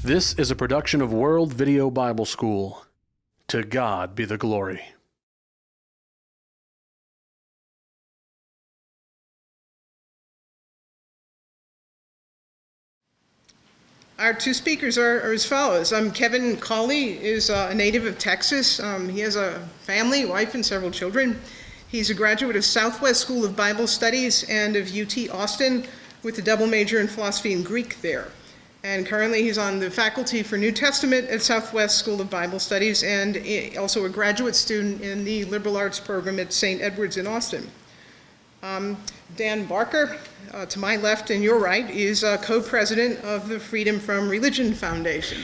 This is a production of World Video Bible School. To God be the glory. Our two speakers are as follows. Kevin Cauley is a native of Texas. He has a family, wife, and several children. He's a graduate of Southwest School of Bible Studies and of UT Austin with a double major in philosophy and Greek there. And currently he's on the faculty for New Testament at Southwest School of Bible Studies and also a graduate student in the liberal arts program at St. Edward's in Austin. Dan Barker, to my left and your right, is co-president of the Freedom from Religion Foundation.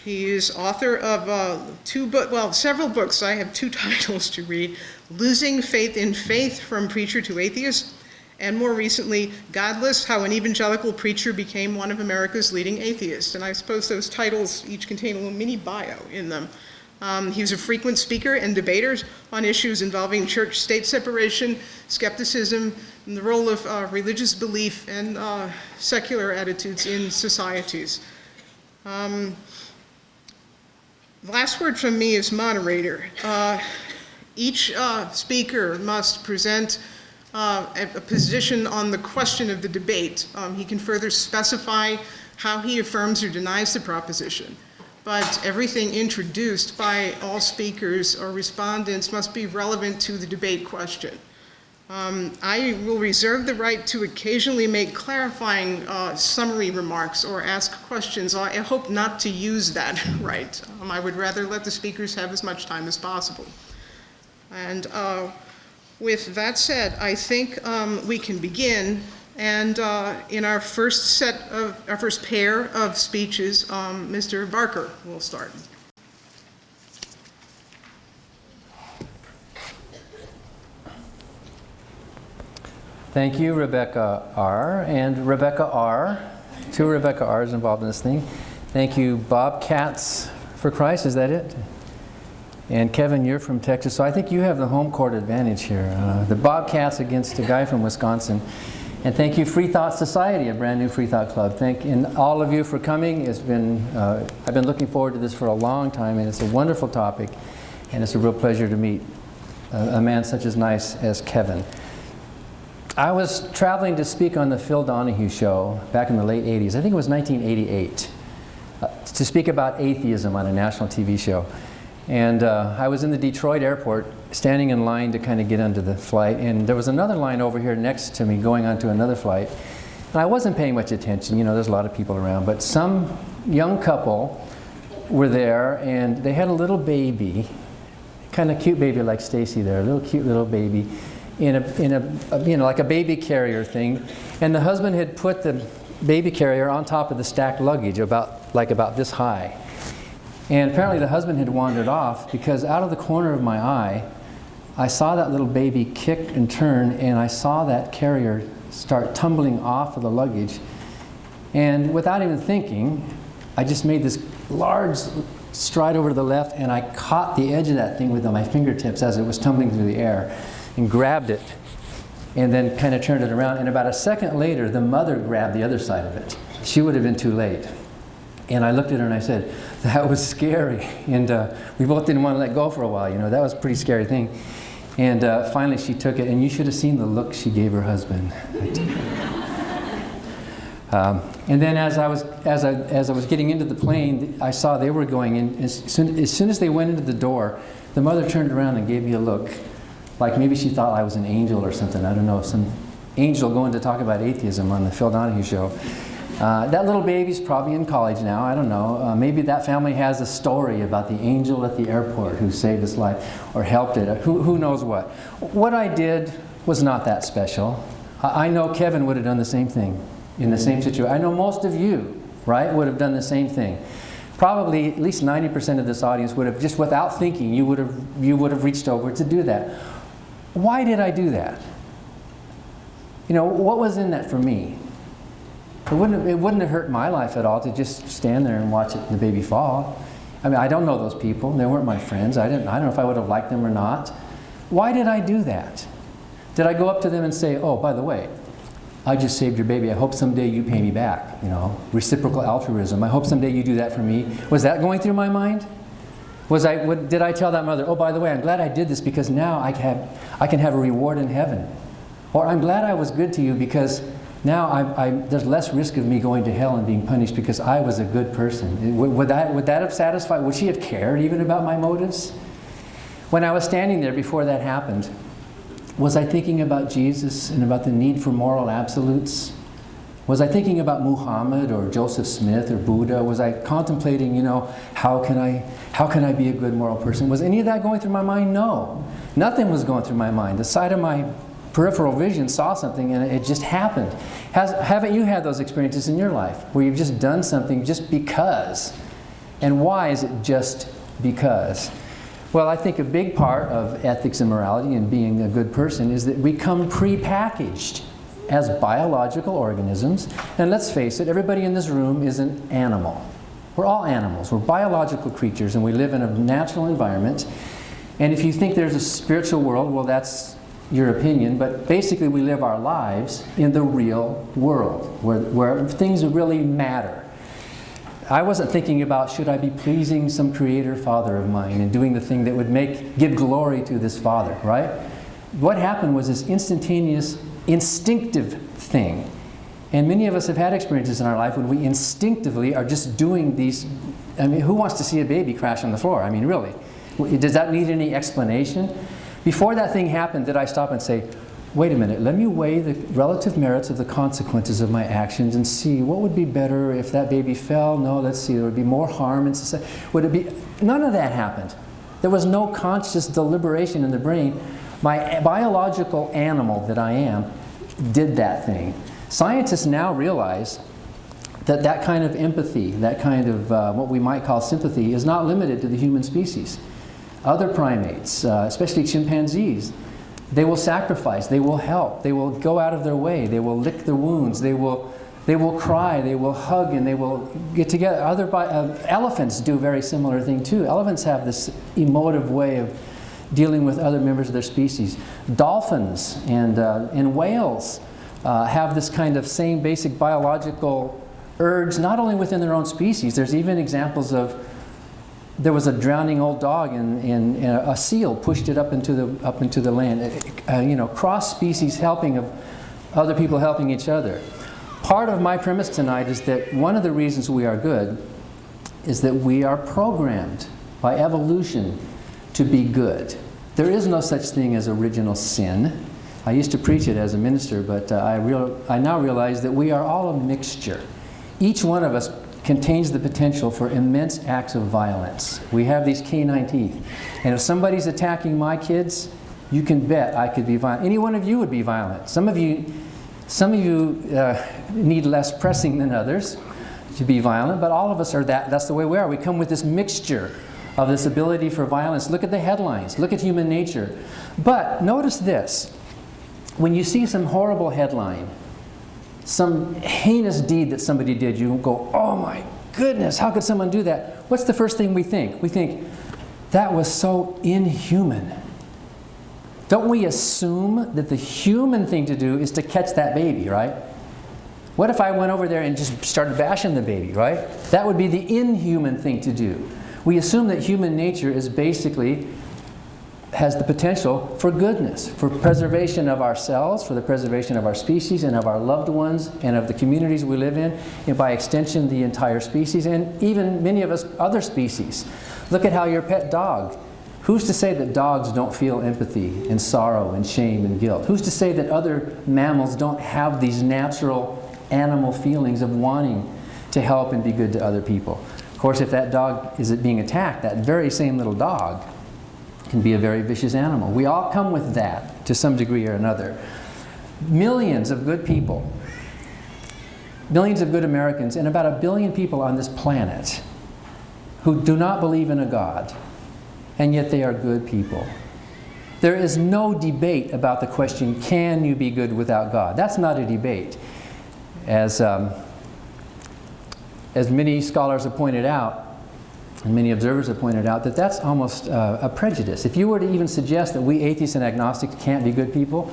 He is author of several books. I have two titles to read: Losing Faith in Faith, From Preacher to Atheist, and more recently, Godless, How an Evangelical Preacher Became One of America's Leading Atheists. And I suppose those titles each contain a little mini bio in them. He was a frequent speaker and debater on issues involving church-state separation, skepticism, and the role of religious belief and secular attitudes in societies. The last word from me as moderator. Each speaker must present a position on the question of the debate. He can further specify how he affirms or denies the proposition. But everything introduced by all speakers or respondents must be relevant to the debate question. I will reserve the right to occasionally make clarifying summary remarks or ask questions. I hope not to use that right. I would rather let the speakers have as much time as possible. And with that said, I think we can begin. And in our first pair of speeches, Mr. Barker will start. Thank you, Rebecca R. and Rebecca R. Two Rebecca R's involved in this thing. Thank you, Bobcats for Christ, is that it? And Kevin, you're from Texas, so I think you have the home court advantage here. The Bobcats against a guy from Wisconsin. And thank you, Free Thought Society, a brand new Free Thought Club. Thank all of you for coming. It's been, I've been looking forward to this for a long time, and it's a wonderful topic, and it's a real pleasure to meet a man such as nice as Kevin. I was traveling to speak on the Phil Donahue show back in the late 80s. I think it was 1988, to speak about atheism on a national TV show. And I was in the Detroit airport, standing in line to kind of get onto the flight, and there was another line over here next to me going onto another flight. And I wasn't paying much attention, you know, there's a lot of people around, but some young couple were there, and they had a little baby, kind of cute baby like Stacy there, a little cute little baby, in a you know, like a baby carrier thing. And the husband had put the baby carrier on top of the stacked luggage about this high. And apparently the husband had wandered off, because out of the corner of my eye, I saw that little baby kick and turn, and I saw that carrier start tumbling off of the luggage. And without even thinking, I just made this large stride over to the left, and I caught the edge of that thing with my fingertips as it was tumbling through the air, and grabbed it, and then kind of turned it around. And about a second later, the mother grabbed the other side of it. She would have been too late. And I looked at her and I said, that was scary. And we both didn't want to let go for a while, you know, that was a pretty scary thing. And finally she took it, and you should have seen the look she gave her husband. And then as I was getting into the plane, I saw they were going in. As soon as they went into the door, the mother turned around and gave me a look, like maybe she thought I was an angel or something. I don't know, some angel going to talk about atheism on the Phil Donahue show. That little baby's probably in college now, I don't know. Maybe that family has a story about the angel at the airport who saved his life or helped it. Who knows what. What I did was not that special. I know Kevin would have done the same thing in the same situation. I know most of you, right, would have done the same thing. Probably at least 90% of this audience would have, just without thinking, you would have reached over to do that. Why did I do that? You know, what was in that for me? It wouldn't have hurt my life at all to just stand there and watch the baby fall. I mean, I don't know those people. They weren't my friends. I don't know if I would have liked them or not. Why did I do that? Did I go up to them and say, oh, by the way, I just saved your baby. I hope someday you pay me back. You know, reciprocal altruism. I hope someday you do that for me. Was that going through my mind? Did I tell that mother, oh, by the way, I'm glad I did this because now I can have a reward in heaven? Or I'm glad I was good to you because now there's less risk of me going to hell and being punished because I was a good person. Would that have satisfied? Would she have cared even about my motives? When I was standing there before that happened, was I thinking about Jesus and about the need for moral absolutes? Was I thinking about Muhammad or Joseph Smith or Buddha? Was I contemplating, how can I be a good moral person? Was any of that going through my mind? No. Nothing was going through my mind. The side of my peripheral vision saw something and it just happened. Haven't you had those experiences in your life where you've just done something just because? And why is it just because? Well, I think a big part of ethics and morality and being a good person is that we come pre-packaged as biological organisms. And let's face it, everybody in this room is an animal. We're all animals. We're biological creatures and we live in a natural environment. And if you think there's a spiritual world, well, that's your opinion, but basically we live our lives in the real world where things really matter. I wasn't thinking about should I be pleasing some creator father of mine and doing the thing that would give glory to this father, right? What happened was this instantaneous, instinctive thing. And many of us have had experiences in our life when we instinctively are just doing these. I mean, who wants to see a baby crash on the floor? I mean, really. Does that need any explanation? Before that thing happened, did I stop and say, wait a minute, let me weigh the relative merits of the consequences of my actions and see what would be better if that baby fell? No, let's see, there would be more harm in society. Would it be? None of that happened. There was no conscious deliberation in the brain. My biological animal that I am did that thing. Scientists now realize that kind of empathy, that kind of what we might call sympathy, is not limited to the human species. Other primates, especially chimpanzees, they will sacrifice, they will help, they will go out of their way, they will lick their wounds, they will cry, they will hug, and they will get together. Elephants do a very similar thing too. Elephants have this emotive way of dealing with other members of their species. Dolphins and whales have this kind of same basic biological urge, not only within their own species. There's even examples of there was a drowning old dog and a seal pushed it up into the land. Cross species helping of other people helping each other. Part of my premise tonight is that one of the reasons we are good is that we are programmed by evolution to be good. There is no such thing as original sin. I used to preach it as a minister, but I now realize that we are all a mixture. Each one of us contains the potential for immense acts of violence. We have these canine teeth. And if somebody's attacking my kids, you can bet I could be violent. Any one of you would be violent. Some of you need less pressing than others to be violent, but all of us are that. That's the way we are. We come with this mixture of this ability for violence. Look at the headlines. Look at human nature. But notice this. When you see some horrible headline, some heinous deed that somebody did, you go, oh my goodness, how could someone do that? What's the first thing we think? We think, that was so inhuman. Don't we assume that the human thing to do is to catch that baby, right? What if I went over there and just started bashing the baby, right? That would be the inhuman thing to do. We assume that human nature is basically has the potential for goodness, for preservation of ourselves, for the preservation of our species and of our loved ones and of the communities we live in, and by extension the entire species and even many of us other species. Look at how your pet dog, who's to say that dogs don't feel empathy and sorrow and shame and guilt? Who's to say that other mammals don't have these natural animal feelings of wanting to help and be good to other people? Of course, if that dog is being attacked, that very same little dog can be a very vicious animal. We all come with that to some degree or another. Millions of good people, millions of good Americans, and about 1 billion people on this planet who do not believe in a God, and yet they are good people. There is no debate about the question, can you be good without God? That's not a debate. As many scholars have pointed out, and many observers have pointed out, that that's almost a prejudice. If you were to even suggest that we atheists and agnostics can't be good people,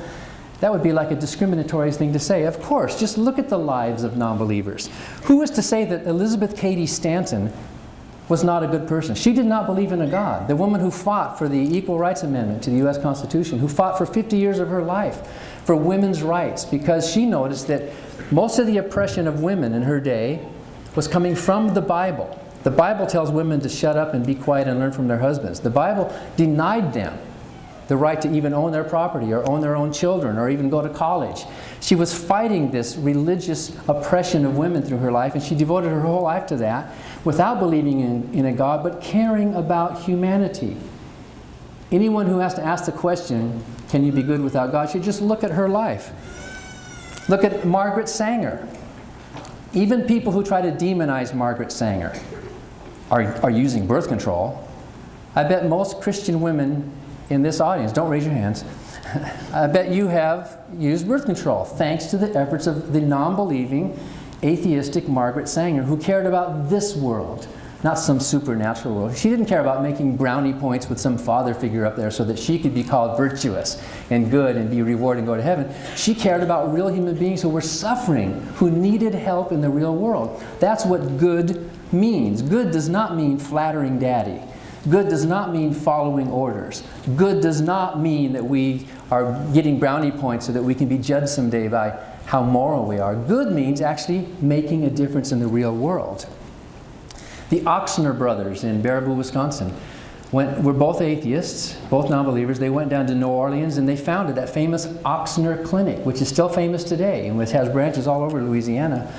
That would be like a discriminatory thing to say. Of course, just look at the lives of non-believers. Who is to say that Elizabeth Cady Stanton was not a good person? She did not believe in a God. The woman who fought for the Equal Rights Amendment to the U.S. Constitution, who fought for 50 years of her life for women's rights, because she noticed that most of the oppression of women in her day was coming from the Bible. The Bible tells women to shut up and be quiet and learn from their husbands. The Bible denied them the right to even own their property or own their own children or even go to college. She was fighting this religious oppression of women through her life, and she devoted her whole life to that without believing in a God, but caring about humanity. Anyone who has to ask the question, can you be good without God, should just look at her life. Look at Margaret Sanger. Even people who try to demonize Margaret Sanger are using birth control. I bet most Christian women in this audience, don't raise your hands, I bet you have used birth control thanks to the efforts of the non-believing, atheistic Margaret Sanger, who cared about this world, not some supernatural world. She didn't care about making brownie points with some father figure up there so that she could be called virtuous and good and be rewarded and go to heaven. She cared about real human beings who were suffering, who needed help in the real world. That's what good means. Good does not mean flattering daddy. Good does not mean following orders. Good does not mean that we are getting brownie points so that we can be judged someday by how moral we are. Good means actually making a difference in the real world. The Oxner brothers in Baraboo, Wisconsin, were both atheists, both non-believers. They went down to New Orleans and they founded that famous Oxner Clinic, which is still famous today and which has branches all over Louisiana.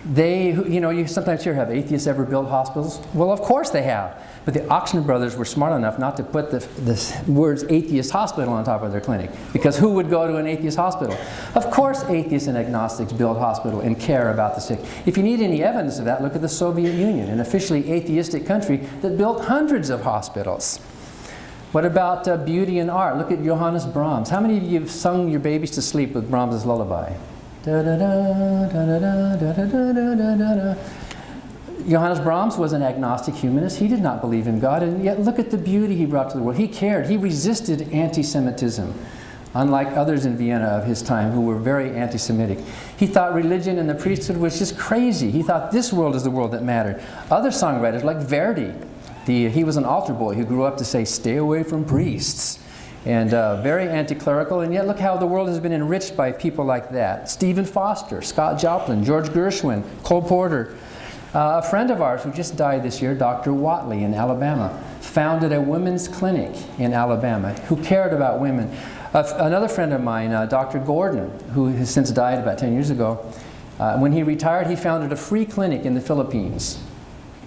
You sometimes hear, have atheists ever built hospitals? Well, of course they have. But the Oxner brothers were smart enough not to put the words atheist hospital on top of their clinic. Because who would go to an atheist hospital? Of course atheists and agnostics build hospitals and care about the sick. If you need any evidence of that, look at the Soviet Union, an officially atheistic country that built hundreds of hospitals. What about beauty and art? Look at Johannes Brahms. How many of you have sung your babies to sleep with Brahms' lullaby? Da, da, da, da, da, da, da, da, da, da, da. Johannes Brahms was an agnostic humanist. He did not believe in God, and yet look at the beauty he brought to the world. He cared. He resisted anti-Semitism, unlike others in Vienna of his time who were very anti-Semitic. He thought religion and the priesthood was just crazy. He thought this world is the world that mattered. Other songwriters like Verdi, he was an altar boy who grew up to say, stay away from priests. And very anti-clerical, and yet look how the world has been enriched by people like that. Stephen Foster, Scott Joplin, George Gershwin, Cole Porter. A friend of ours who just died this year, Dr. Watley in Alabama, founded a women's clinic in Alabama who cared about women. Another friend of mine, Dr. Gordon, who has since died about 10 years ago, when he retired, he founded a free clinic in the Philippines,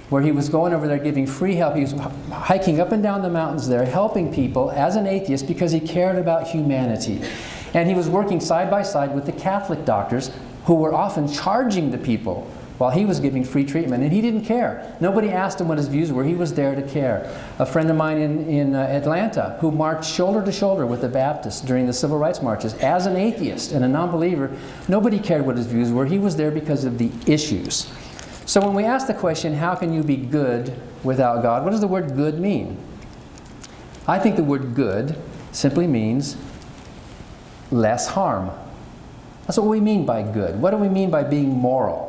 where he was going over there giving free help. He was hiking up and down the mountains there, helping people as an atheist because he cared about humanity. And he was working side by side with the Catholic doctors who were often charging the people while he was giving free treatment, and he didn't care. Nobody asked him what his views were. He was there to care. A friend of mine in Atlanta who marched shoulder to shoulder with the Baptists during the civil rights marches as an atheist and a non-believer, nobody cared what his views were. He was there because of the issues. So when we ask the question, how can you be good without God? What does the word good mean? I think the word good simply means less harm. That's what we mean by good. What do we mean by being moral?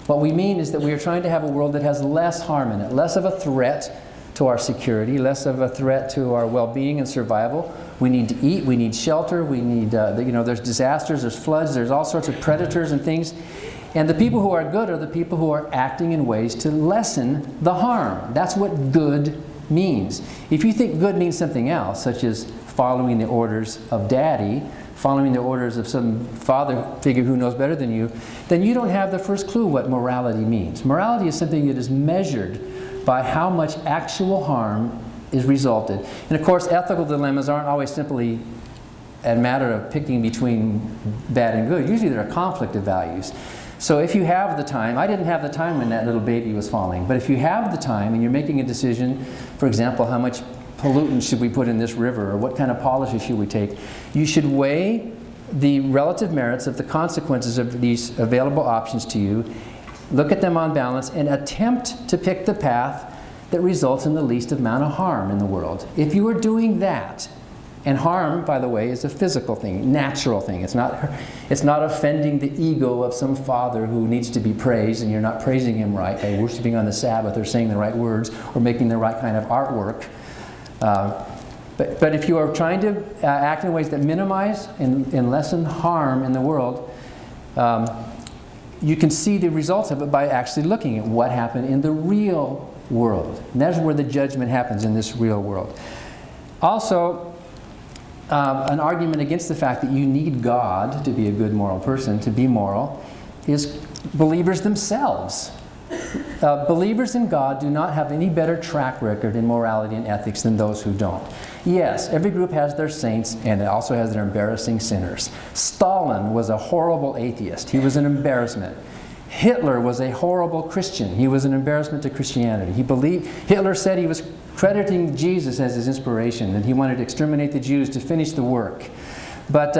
What we mean is that we are trying to have a world that has less harm in it, less of a threat to our security, less of a threat to our well-being and survival. We need to eat, we need shelter, we need, there's disasters, there's floods, there's all sorts of predators and things. And the people who are good are the people who are acting in ways to lessen the harm. That's what good means. If you think good means something else, such as following the orders of daddy, following the orders of some father figure who knows better than you, then you don't have the first clue what morality means. Morality is something that is measured by how much actual harm is resulted. And of course, ethical dilemmas aren't always simply a matter of picking between bad and good. Usually they're a conflict of values. So if you have the time, I didn't have the time when that little baby was falling, but if you have the time and you're making a decision, for example, how much pollutants should we put in this river, or what kind of policy should we take, you should weigh the relative merits of the consequences of these available options to you, look at them on balance, and attempt to pick the path that results in the least amount of harm in the world. If you are doing that, And harm, by the way, is a physical thing, natural thing. It's not offending the ego of some father who needs to be praised, and you're not praising him right by worshiping on the Sabbath or saying the right words or making the right kind of artwork. But if you are trying to act in ways that minimize and lessen harm in the world, you can see the results of it by actually looking at what happened in the real world. And that's where the judgment happens, in this real world. Also, an argument against the fact that you need God to be a good moral person, to be moral, is believers themselves. Believers in God do not have any better track record in morality and ethics than those who don't. Yes, every group has their saints, and it also has their embarrassing sinners. Stalin was a horrible atheist. He was an embarrassment. Hitler was a horrible Christian. He was an embarrassment to Christianity. Hitler said he was crediting Jesus as his inspiration, and he wanted to exterminate the Jews to finish the work. But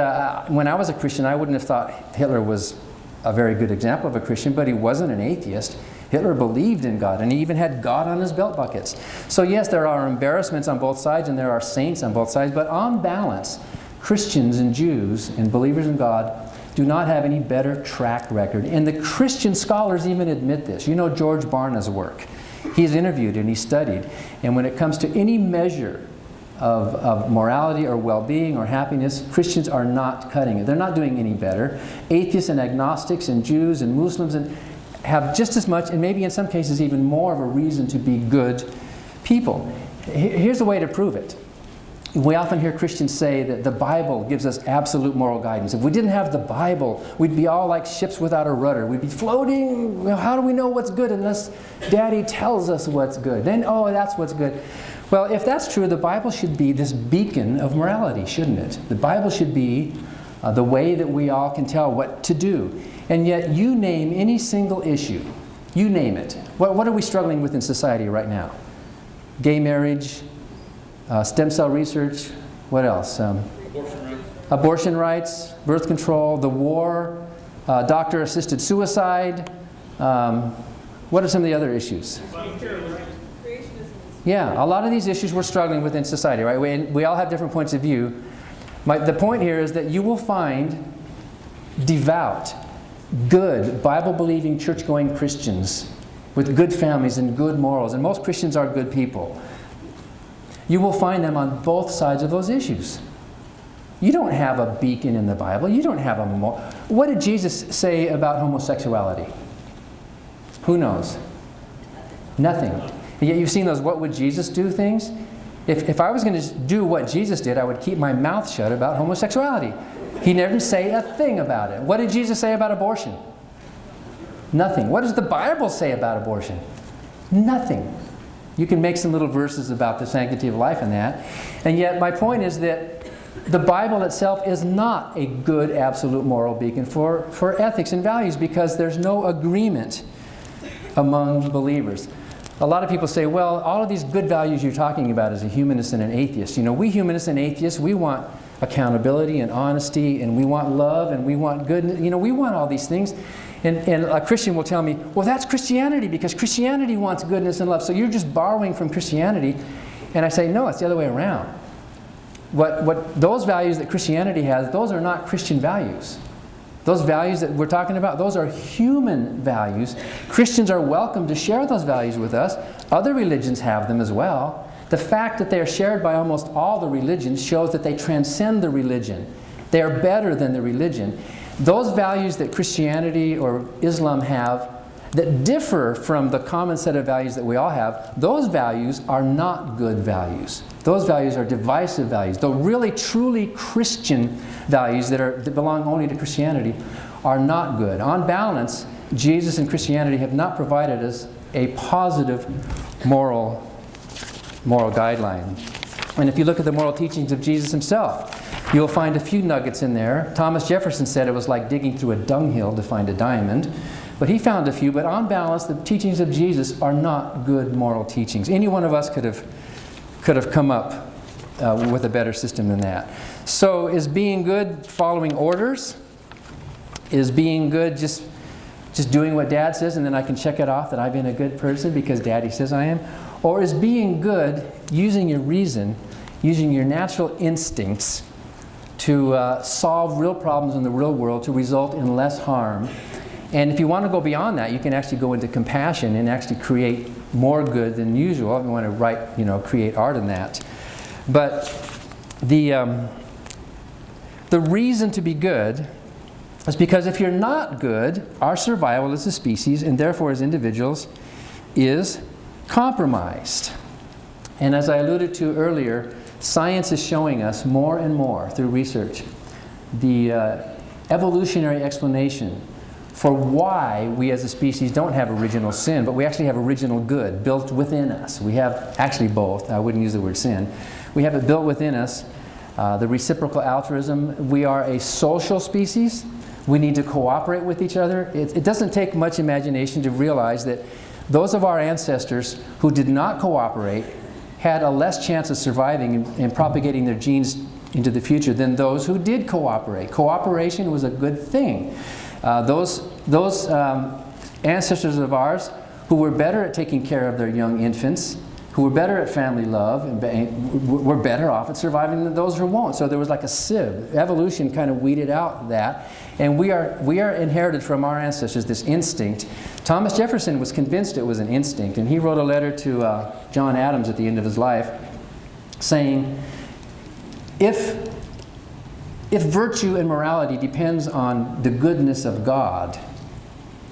when I was a Christian, I wouldn't have thought Hitler was a very good example of a Christian, but he wasn't an atheist. Hitler believed in God, and he even had God on his belt buckets. So yes, there are embarrassments on both sides, and there are saints on both sides, but on balance, Christians and Jews and believers in God do not have any better track record. And the Christian scholars even admit this. You know George Barna's work. He's interviewed and he's studied. And when it comes to any measure of morality or well-being or happiness, Christians are not cutting it. They're not doing any better. Atheists and agnostics and Jews and Muslims have just as much, and maybe in some cases even more, of a reason to be good people. Here's a way to prove it. We often hear Christians say that the Bible gives us absolute moral guidance. If we didn't have the Bible, we'd be all like ships without a rudder. We'd be floating. Well, how do we know what's good unless Daddy tells us what's good? Then, oh, that's what's good. Well, if that's true, the Bible should be this beacon of morality, shouldn't it? The Bible should be the way that we all can tell what to do. And yet, you name any single issue. You name it. What are we struggling with in society right now? Gay marriage, stem cell research, what else? Abortion rights, birth control, the war, doctor-assisted suicide. What are some of the other issues? Yeah, a lot of these issues we're struggling with in society, right? We all have different points of view. The point here is that you will find devout, good, Bible-believing, church-going Christians with good families and good morals, and most Christians are good people. You will find them on both sides of those issues. You don't have a beacon in the Bible. You don't have a moral. What did Jesus say about homosexuality? Who knows? Nothing. And yet you've seen those "what would Jesus do" things. If I was going to do what Jesus did, I would keep my mouth shut about homosexuality. He never say a thing about it. What did Jesus say about abortion? Nothing. What does the Bible say about abortion? Nothing. You can make some little verses about the sanctity of life and that. And yet my point is that the Bible itself is not a good absolute moral beacon for ethics and values, because there's no agreement among believers. A lot of people say, well, all of these good values you're talking about as a humanist and an atheist. You know, we humanists and atheists, we want accountability and honesty, and we want love, and we want goodness. You know, we want all these things. And a Christian will tell me, well, that's Christianity, because Christianity wants goodness and love. So you're just borrowing from Christianity. And I say, no, it's the other way around. What those values that Christianity has, those are not Christian values. Those values that we're talking about, those are human values. Christians are welcome to share those values with us. Other religions have them as well. The fact that they are shared by almost all the religions shows that they transcend the religion. They are better than the religion. Those values that Christianity or Islam have that differ from the common set of values that we all have, those values are not good values. Those values are divisive values. The really truly Christian values that belong only to Christianity are not good. On balance, Jesus and Christianity have not provided us a positive moral guideline. And if you look at the moral teachings of Jesus himself, you'll find a few nuggets in there. Thomas Jefferson said it was like digging through a dunghill to find a diamond. But he found a few. But on balance, the teachings of Jesus are not good moral teachings. Any one of us could have come up with a better system than that. So is being good following orders? Is being good just doing what Dad says and then I can check it off that I've been a good person because Daddy says I am? Or is being good using your reason, using your natural instincts to solve real problems in the real world to result in less harm. And if you want to go beyond that, you can actually go into compassion and actually create more good than usual. If you want to create art in that. But the reason to be good is because if you're not good, our survival as a species, and therefore as individuals, is compromised. And as I alluded to earlier, science is showing us more and more through research the evolutionary explanation for why we as a species don't have original sin, but we actually have original good built within us. We have actually both. I wouldn't use the word sin. We have it built within us. The reciprocal altruism. We are a social species. We need to cooperate with each other. It doesn't take much imagination to realize that those of our ancestors who did not cooperate had a less chance of surviving and propagating their genes into the future than those who did cooperate. Cooperation was a good thing. Those ancestors of ours who were better at taking care of their young infants, who were better at family love, and were better off at surviving than those who won't. So there was like a sieve. Evolution kind of weeded out that. And we are inherited from our ancestors this instinct. Thomas Jefferson was convinced it was an instinct, and he wrote a letter to John Adams at the end of his life saying, if virtue and morality depends on the goodness of God,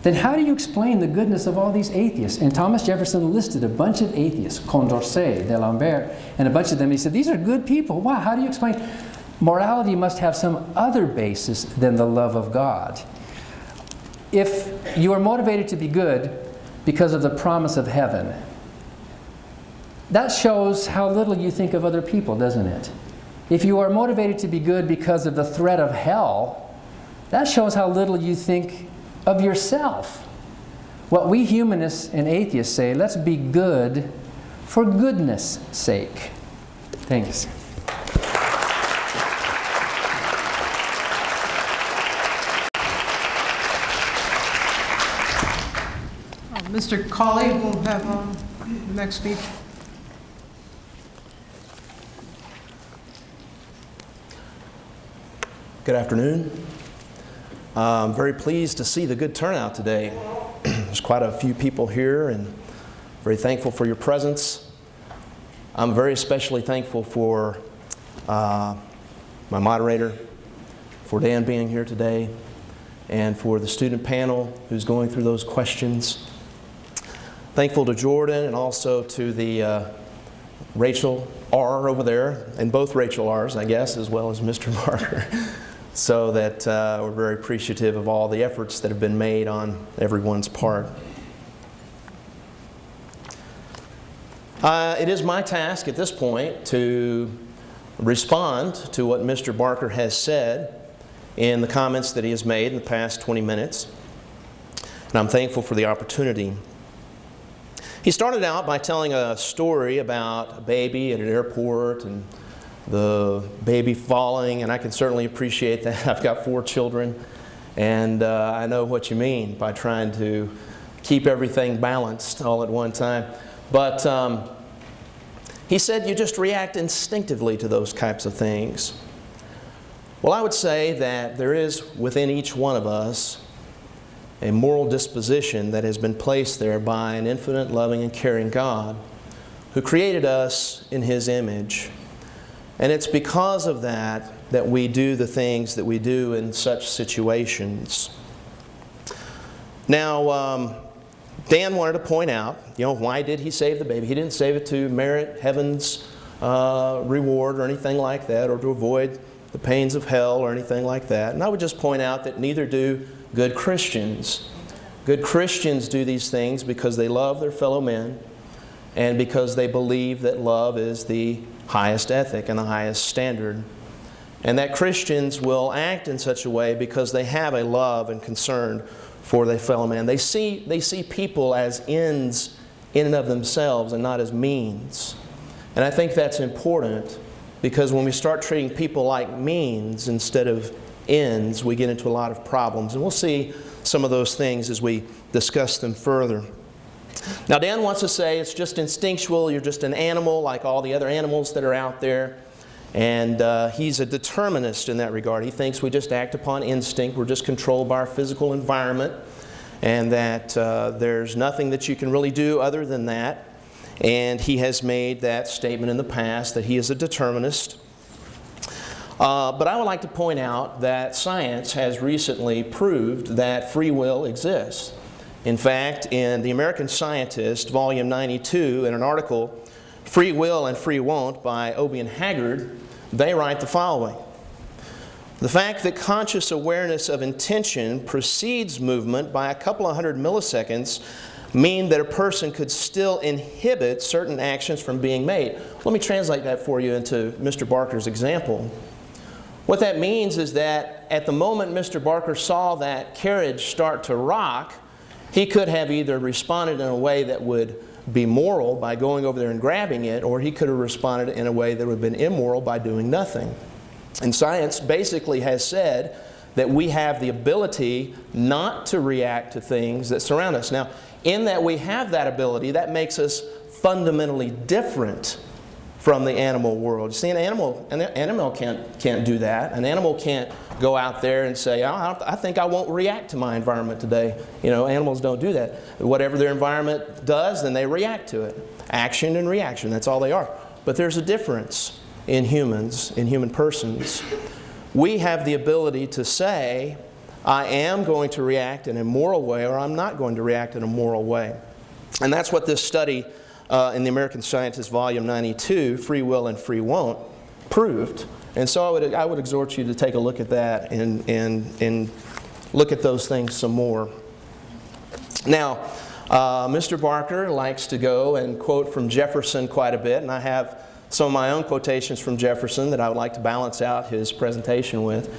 then how do you explain the goodness of all these atheists? And Thomas Jefferson listed a bunch of atheists, Condorcet, D'Alembert, and a bunch of them. He said, these are good people. Wow, how do you explain? Morality must have some other basis than the love of God. If you are motivated to be good because of the promise of heaven, that shows how little you think of other people, doesn't it? If you are motivated to be good because of the threat of hell, that shows how little you think of yourself. What we humanists and atheists say, let's be good for goodness sake. Thanks. Mr. Collie will have the next speech. Good afternoon. I'm very pleased to see the good turnout today. There's quite a few people here, and very thankful for your presence. I'm very especially thankful for my moderator, for Dan being here today, and for the student panel who's going through those questions. Thankful to Jordan and also to the Rachel R. over there, and both Rachel R's, I guess, as well as Mr. Barker. So that we're very appreciative of all the efforts that have been made on everyone's part. It is my task at this point to respond to what Mr. Barker has said in the comments that he has made in the past 20 minutes. And I'm thankful for the opportunity. He started out by telling a story about a baby at an airport and the baby falling, and I can certainly appreciate that. I've got 4 children, and I know what you mean by trying to keep everything balanced all at one time. But he said you just react instinctively to those types of things. Well, I would say that there is within each one of us a moral disposition that has been placed there by an infinite, loving, and caring God who created us in His image. And it's because of that that we do the things that we do in such situations. Now, Dan wanted to point out, why did he save the baby? He didn't save it to merit heaven's reward or anything like that, or to avoid the pains of hell or anything like that. And I would just point out that neither do good Christians. Good Christians do these things because they love their fellow men and because they believe that love is the highest ethic and the highest standard. And that Christians will act in such a way because they have a love and concern for their fellow man. They see people as ends in and of themselves and not as means. And I think that's important because when we start treating people like means instead of ends, we get into a lot of problems. And we'll see some of those things as we discuss them further. Now, Dan wants to say it's just instinctual. You're just an animal like all the other animals that are out there. And he's a determinist in that regard. He thinks we just act upon instinct. We're just controlled by our physical environment. And that there's nothing that you can really do other than that. And he has made that statement in the past that he is a determinist. But I would like to point out that science has recently proved that free will exists. In fact, in The American Scientist, volume 92, in an article, Free Will and Free Won't by Obie and Haggard, they write the following. The fact that conscious awareness of intention precedes movement by a couple of hundred milliseconds mean that a person could still inhibit certain actions from being made. Let me translate that for you into Mr. Barker's example. What that means is that at the moment Mr. Barker saw that carriage start to rock, he could have either responded in a way that would be moral by going over there and grabbing it, or he could have responded in a way that would have been immoral by doing nothing. And science basically has said that we have the ability not to react to things that surround us. Now, in that we have that ability, that makes us fundamentally different from the animal world. You see, an animal can't do that. An animal can't go out there and say, I think I won't react to my environment today. You know, animals don't do that. Whatever their environment does, then they react to it. Action and reaction, that's all they are. But there's a difference in humans, in human persons. We have the ability to say, I am going to react in a moral way, or I'm not going to react in a moral way. And that's what this study in the American Scientist, volume 92, Free Will and Free Won't, proved. And so I would exhort you to take a look at that and look at those things some more. Now, Mr. Barker likes to go and quote from Jefferson quite a bit, and I have some of my own quotations from Jefferson that I would like to balance out his presentation with.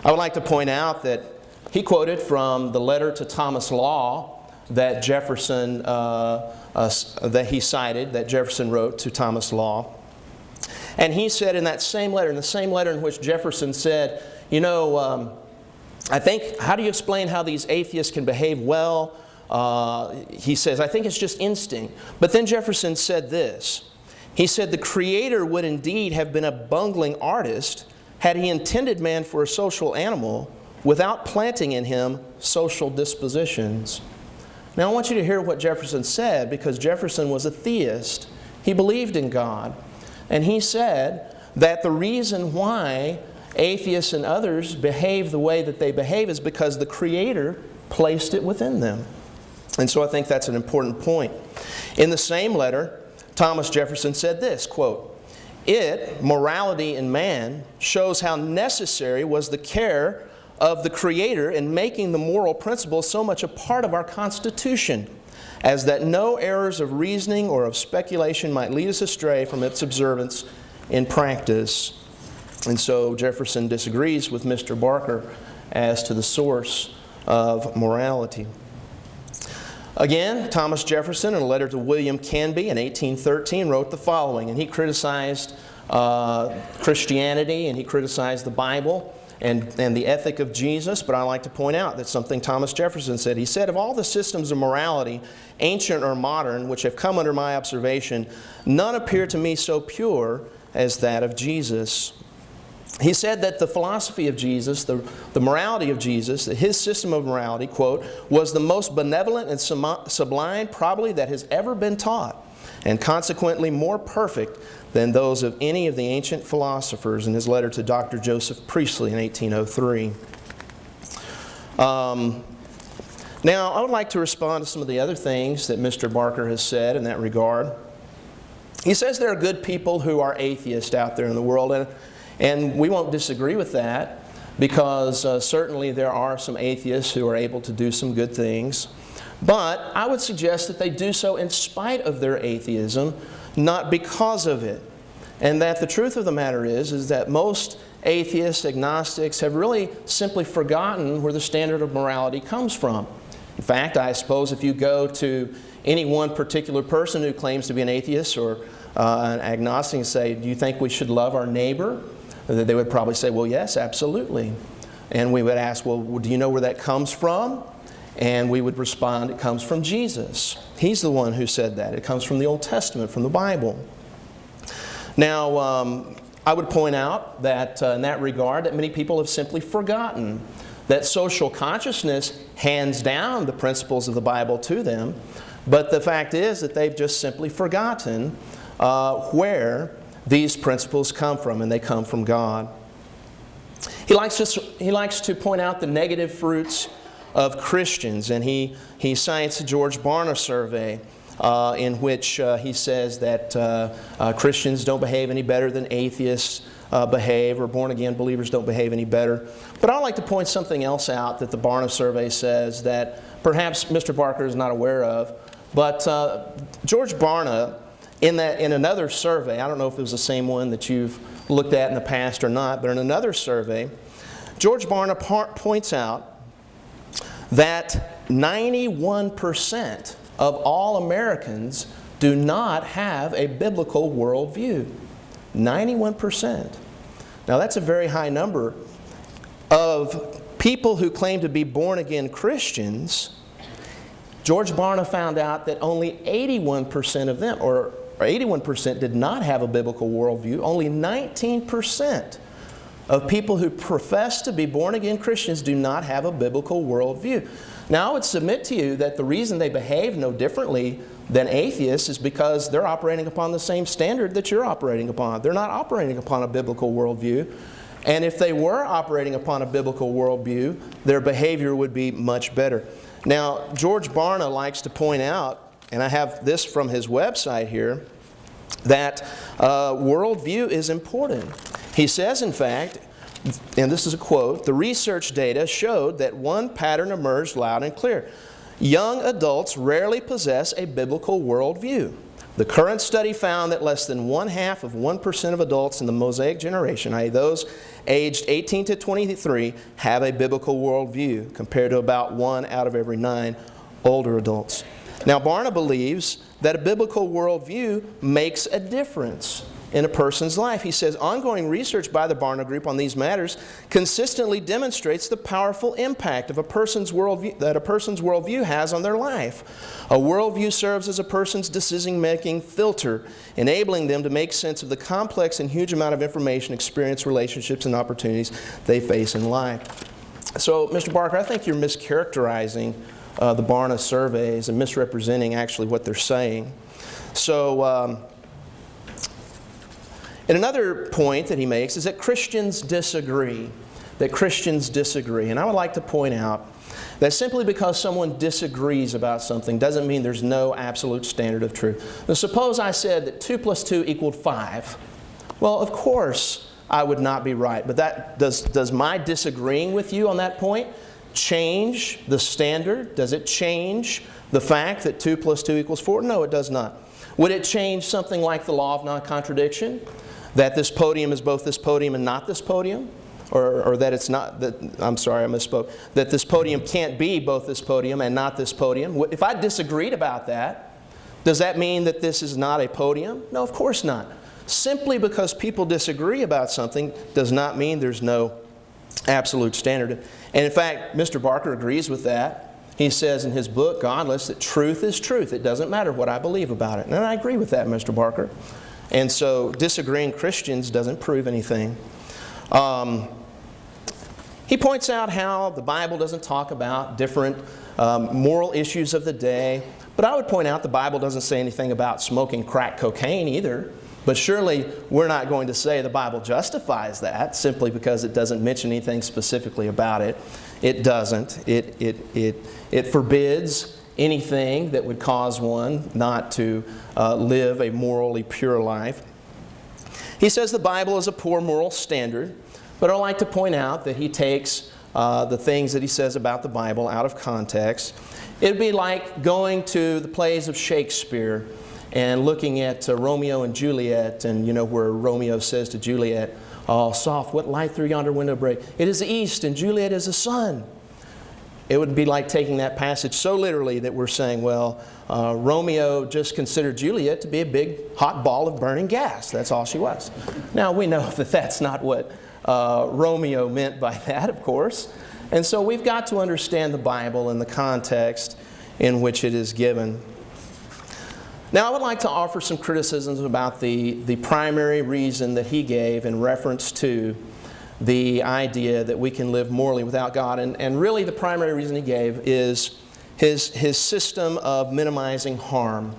I would like to point out that he quoted from the letter to Thomas Law that Jefferson that he cited, that Jefferson wrote to Thomas Law. And he said in that same letter, in which Jefferson said, you know, I think, how do you explain how these atheists can behave well? He says, I think it's just instinct. But then Jefferson said this. He said, the Creator would indeed have been a bungling artist had he intended man for a social animal without planting in him social dispositions. Now I want you to hear what Jefferson said, because Jefferson was a theist. He believed in God. And he said that the reason why atheists and others behave the way that they behave is because the Creator placed it within them. And so I think that's an important point. In the same letter, Thomas Jefferson said this, quote, morality in man, shows how necessary was the care of the Creator in making the moral principle so much a part of our Constitution, as that no errors of reasoning or of speculation might lead us astray from its observance in practice. And so Jefferson disagrees with Mr. Barker as to the source of morality. Again, Thomas Jefferson, in a letter to William Canby in 1813, wrote the following, and he criticized Christianity and he criticized the Bible and the ethic of Jesus, but I like to point out that something Thomas Jefferson said. He said, of all the systems of morality, ancient or modern, which have come under my observation, none appear to me so pure as that of Jesus. He said that the philosophy of Jesus, the morality of Jesus, that his system of morality, quote, was the most benevolent and sublime probably that has ever been taught, and consequently more perfect than those of any of the ancient philosophers, in his letter to Dr. Joseph Priestley in 1803. Now, I would like to respond to some of the other things that Mr. Barker has said in that regard. He says there are good people who are atheists out there in the world, and we won't disagree with that, because certainly there are some atheists who are able to do some good things. But I would suggest that they do so in spite of their atheism, not because of it. And that the truth of the matter is that most atheists, agnostics, have really simply forgotten where the standard of morality comes from. In fact, I suppose if you go to any one particular person who claims to be an atheist or an agnostic and say, do you think we should love our neighbor? They would probably say, well, yes, absolutely. And we would ask, well, do you know where that comes from? And we would respond, it comes from Jesus. He's the one who said that. It comes from the Old Testament, from the Bible. Now, I would point out that in that regard, that many people have simply forgotten that social consciousness hands down the principles of the Bible to them. But the fact is that they've just simply forgotten where these principles come from, and they come from God. He likes to point out the negative fruits of Christians, and he cites the George Barna survey in which he says that Christians don't behave any better than atheists behave, or born-again believers don't behave any better. But I'd like to point something else out that the Barna survey says that perhaps Mr. Barker is not aware of. But George Barna, in another survey, I don't know if it was the same one that you've looked at in the past or not, but in another survey, George Barna points out that 91% of all Americans do not have a biblical worldview. 91%. Now that's a very high number. Of people who claim to be born-again Christians, George Barna found out that only 81% of them, or 81% did not have a biblical worldview. Only 19% of people who profess to be born-again Christians do not have a biblical worldview. Now, I would submit to you that the reason they behave no differently than atheists is because they're operating upon the same standard that you're operating upon. They're not operating upon a biblical worldview. And if they were operating upon a biblical worldview, their behavior would be much better. Now, George Barna likes to point out, and I have this from his website here, that worldview is important. He says, in fact, and this is a quote, "The research data showed that one pattern emerged loud and clear. Young adults rarely possess a biblical worldview. The current study found that less than 0.5% of adults in the Mosaic generation, i.e. those aged 18 to 23, have a biblical worldview, compared to about 1 out of every 9 older adults." Now, Barna believes that a biblical worldview makes a difference in a person's life. He says, ongoing research by the Barna Group on these matters consistently demonstrates the powerful impact of a person's worldview has on their life. A worldview serves as a person's decision-making filter, enabling them to make sense of the complex and huge amount of information, experience, relationships, and opportunities they face in life. So, Mr. Barker, I think you're mischaracterizing the Barna surveys and misrepresenting actually what they're saying. So, and another point that he makes is that Christians disagree. That Christians disagree. And I would like to point out that simply because someone disagrees about something doesn't mean there's no absolute standard of truth. Now, suppose I said that 2 + 2 = 5. Well, of course, I would not be right. But does my disagreeing with you on that point change the standard? Does it change the fact that 2 + 2 = 4? No, it does not. Would it change something like the law of non-contradiction? That this podium is both this podium and not this podium? Or that it's not, I'm sorry, I misspoke. That this podium can't be both this podium and not this podium. If I disagreed about that, does that mean that this is not a podium? No, of course not. Simply because people disagree about something does not mean there's no absolute standard. And in fact, Mr. Barker agrees with that. He says in his book, Godless, that truth is truth. It doesn't matter what I believe about it. And I agree with that, Mr. Barker. And so disagreeing Christians doesn't prove anything. He points out how the Bible doesn't talk about different moral issues of the day. But I would point out the Bible doesn't say anything about smoking crack cocaine either. But surely we're not going to say the Bible justifies that simply because it doesn't mention anything specifically about it. It doesn't. It forbids anything that would cause one not to live a morally pure life. He says the Bible is a poor moral standard, but I'd like to point out that he takes the things that he says about the Bible out of context. It would be like going to the plays of Shakespeare and looking at Romeo and Juliet, and you know where Romeo says to Juliet, "Oh, soft, what light through yonder window break? It is the east, and Juliet is the sun." It would be like taking that passage so literally that we're saying, well, Romeo just considered Juliet to be a big hot ball of burning gas. That's all she was. Now, we know that that's not what Romeo meant by that, of course. And so we've got to understand the Bible in the context in which it is given. Now, I would like to offer some criticisms about the primary reason that he gave in reference to the idea that we can live morally without God. And really the primary reason he gave is his system of minimizing harm.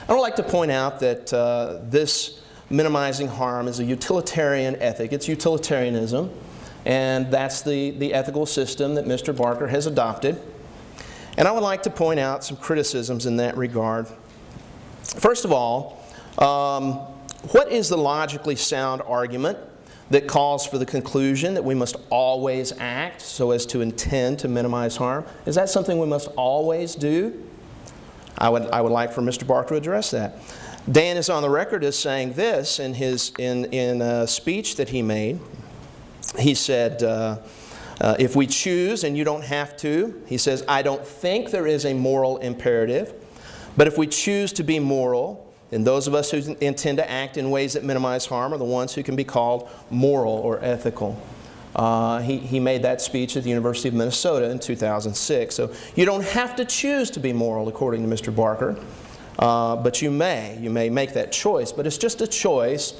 I would like to point out that this minimizing harm is a utilitarian ethic. It's utilitarianism, and that's the ethical system that Mr. Barker has adopted. And I would like to point out some criticisms in that regard. First of all, what is the logically sound argument that calls for the conclusion that we must always act so as to intend to minimize harm? Is that something we must always do? I would like for Mr. Barker to address that. Dan is on the record as saying this in a speech that he made. He said, if we choose and you don't have to, he says, I don't think there is a moral imperative, but if we choose to be moral, then those of us who intend to act in ways that minimize harm are the ones who can be called moral or ethical. He made that speech at the University of Minnesota in 2006. So you don't have to choose to be moral, according to Mr. Barker, but you may. You may make that choice, but it's just a choice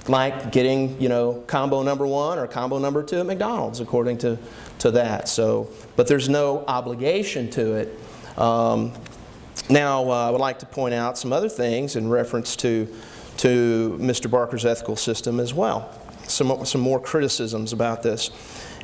like getting, combo number 1 or combo number 2 at McDonald's, according to that. So, but there's no obligation to it. Now, I would like to point out some other things in reference to Mr. Barker's ethical system as well. Some more criticisms about this.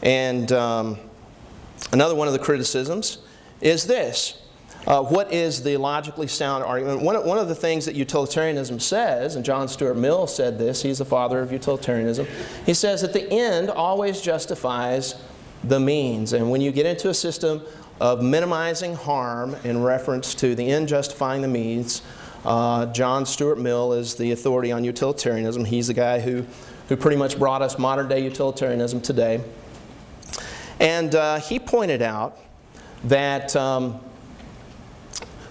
And another one of the criticisms is this. What is the logically sound argument? One of the things that utilitarianism says, and John Stuart Mill said this, he's the father of utilitarianism, he says that the end always justifies the means. And when you get into a system of minimizing harm in reference to the end justifying the means, John Stuart Mill is the authority on utilitarianism. He's the guy who pretty much brought us modern day utilitarianism today. And he pointed out that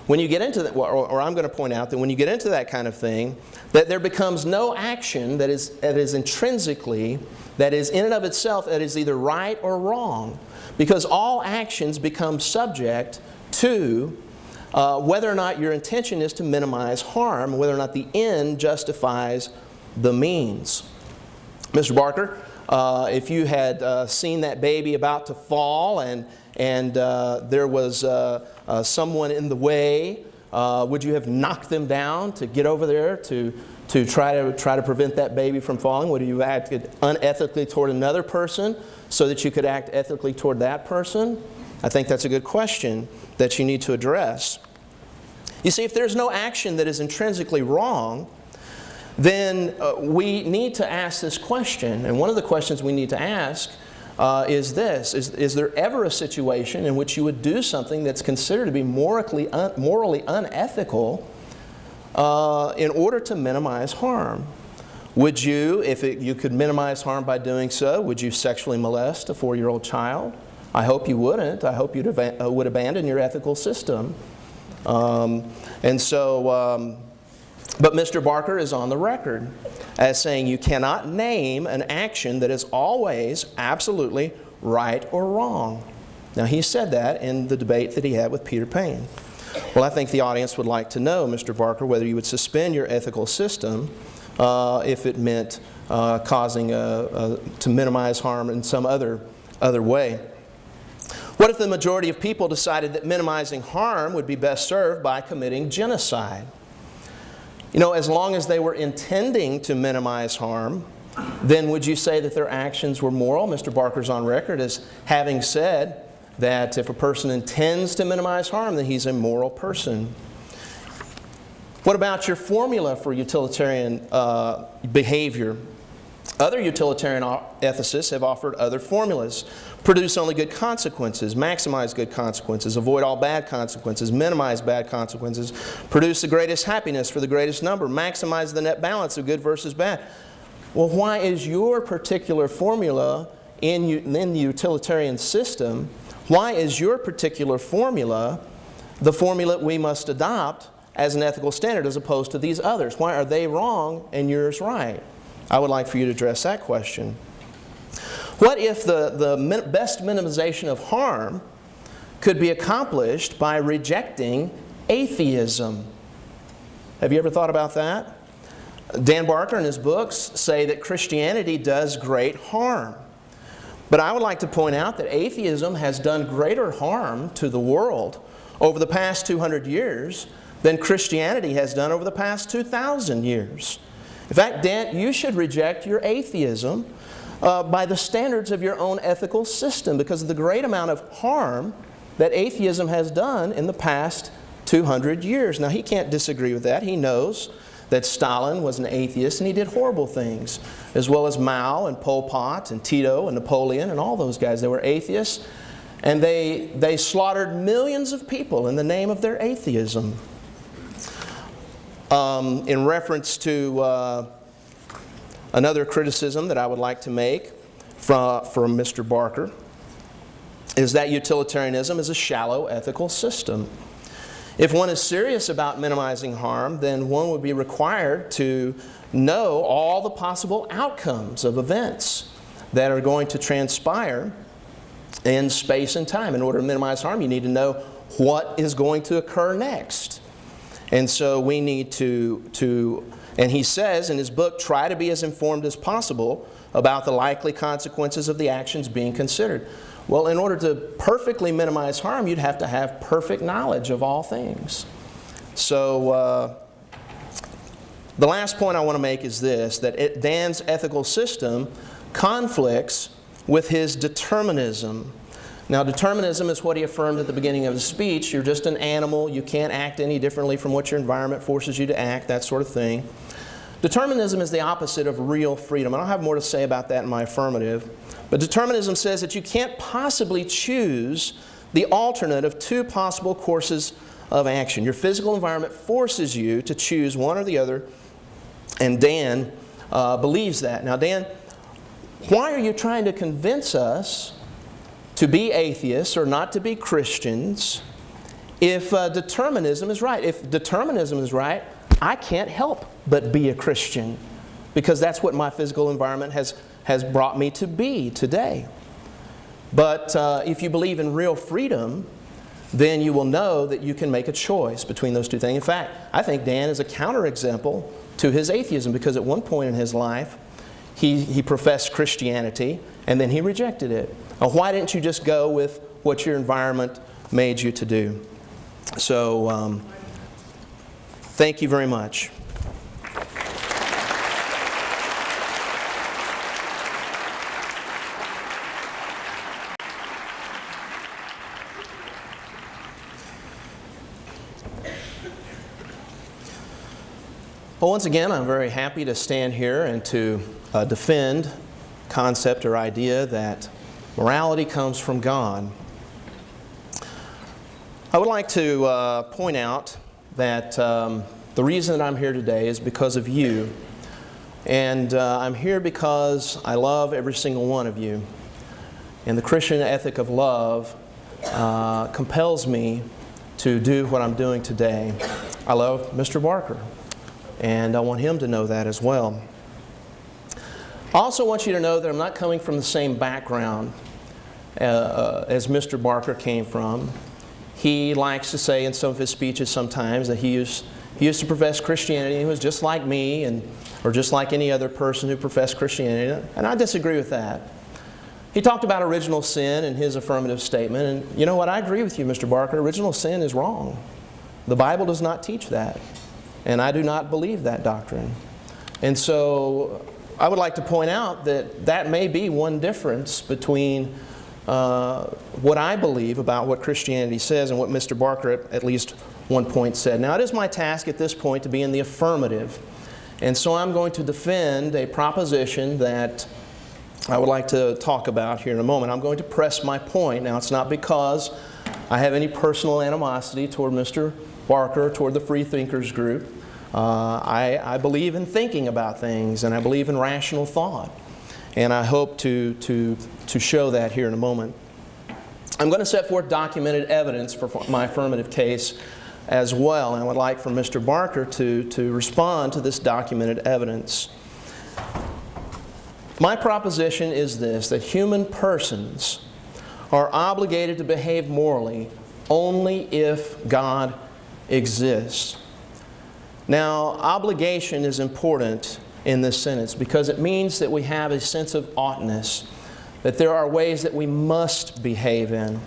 when you get into that, or I'm going to point out that when you get into that kind of thing, that there becomes no action that is intrinsically, that is in and of itself, that is either right or wrong. Because all actions become subject to whether or not your intention is to minimize harm, whether or not the end justifies the means. Mr. Barker, if you had seen that baby about to fall and there was someone in the way, would you have knocked them down to get over there to try to prevent that baby from falling? Would you have acted unethically toward another person so that you could act ethically toward that person? I think that's a good question that you need to address. You see, if there's no action that is intrinsically wrong, then we need to ask this question. And one of the questions we need to ask is this. Is there ever a situation in which you would do something that's considered to be morally unethical in order to minimize harm? Would you, if you could minimize harm by doing so, would you sexually molest a 4-year-old child? I hope you wouldn't. I hope you would abandon your ethical system. But Mr. Barker is on the record as saying you cannot name an action that is always absolutely right or wrong. Now, he said that in the debate that he had with Peter Payne. Well, I think the audience would like to know, Mr. Barker, whether you would suspend your ethical system if it meant causing to minimize harm in some other way. What if the majority of people decided that minimizing harm would be best served by committing genocide? As long as they were intending to minimize harm, then would you say that their actions were moral? Mr. Barker's on record as having said that if a person intends to minimize harm, then he's a moral person. What about your formula for utilitarian behavior? Other utilitarian ethicists have offered other formulas. Produce only good consequences, maximize good consequences, avoid all bad consequences, minimize bad consequences, produce the greatest happiness for the greatest number, maximize the net balance of good versus bad. Well, why is your particular formula in the utilitarian system, why is your particular formula the formula we must adopt as an ethical standard as opposed to these others? Why are they wrong and yours right? I would like for you to address that question. What if the best minimization of harm could be accomplished by rejecting atheism? Have you ever thought about that? Dan Barker in his books say that Christianity does great harm. But I would like to point out that atheism has done greater harm to the world over the past 200 years than Christianity has done over the past 2,000 years. In fact, Dan, you should reject your atheism by the standards of your own ethical system because of the great amount of harm that atheism has done in the past 200 years. Now, he can't disagree with that. He knows that Stalin was an atheist and he did horrible things, as well as Mao and Pol Pot and Tito and Napoleon and all those guys. They were atheists, and they slaughtered millions of people in the name of their atheism. In reference to another criticism that I would like to make from Mr. Barker is that utilitarianism is a shallow ethical system. If one is serious about minimizing harm, then one would be required to know all the possible outcomes of events that are going to transpire in space and time. In order to minimize harm, you need to know what is going to occur next. And so we need to and he says in his book, try to be as informed as possible about the likely consequences of the actions being considered. Well, in order to perfectly minimize harm, you'd have to have perfect knowledge of all things. So the last point I want to make is this, that Dan's ethical system conflicts with his determinism. Now, determinism is what he affirmed at the beginning of his speech. You're just an animal. You can't act any differently from what your environment forces you to act, that sort of thing. Determinism is the opposite of real freedom. I don't have more to say about that in my affirmative. But determinism says that you can't possibly choose the alternate of two possible courses of action. Your physical environment forces you to choose one or the other, and Dan believes that. Now, Dan, why are you trying to convince us to be atheists or not to be Christians if determinism is right? If determinism is right, I can't help but be a Christian because that's what my physical environment has brought me to be today. But if you believe in real freedom, then you will know that you can make a choice between those two things. In fact, I think Dan is a counterexample to his atheism because at one point in his life, he professed Christianity and then he rejected it. Now, why didn't you just go with what your environment made you to do? So, thank you very much. Well, once again, I'm very happy to stand here and to defend concept or idea that morality comes from God. I would like to point out that the reason that I'm here today is because of you. And I'm here because I love every single one of you. And the Christian ethic of love compels me to do what I'm doing today. I love Mr. Barker. And I want him to know that as well. I also want you to know that I'm not coming from the same background as Mr. Barker came from. He likes to say in some of his speeches sometimes that he used to profess Christianity. He was just like me or just like any other person who professed Christianity. And I disagree with that. He talked about original sin in his affirmative statement. And you know what? I agree with you, Mr. Barker. Original sin is wrong. The Bible does not teach that. And I do not believe that doctrine. And so I would like to point out that that may be one difference between what I believe about what Christianity says and what Mr. Barker at least one point said. Now, it is my task at this point to be in the affirmative. And so I'm going to defend a proposition that I would like to talk about here in a moment. I'm going to press my point. Now, it's not because I have any personal animosity toward Mr. Barker, toward the Free Thinkers group. I believe in thinking about things, and I believe in rational thought. And I hope to show that here in a moment. I'm going to set forth documented evidence for my affirmative case as well. And I would like for Mr. Barker to respond to this documented evidence. My proposition is this, that human persons are obligated to behave morally only if God exists. Now, obligation is important in this sentence because it means that we have a sense of oughtness, that there are ways that we must behave in,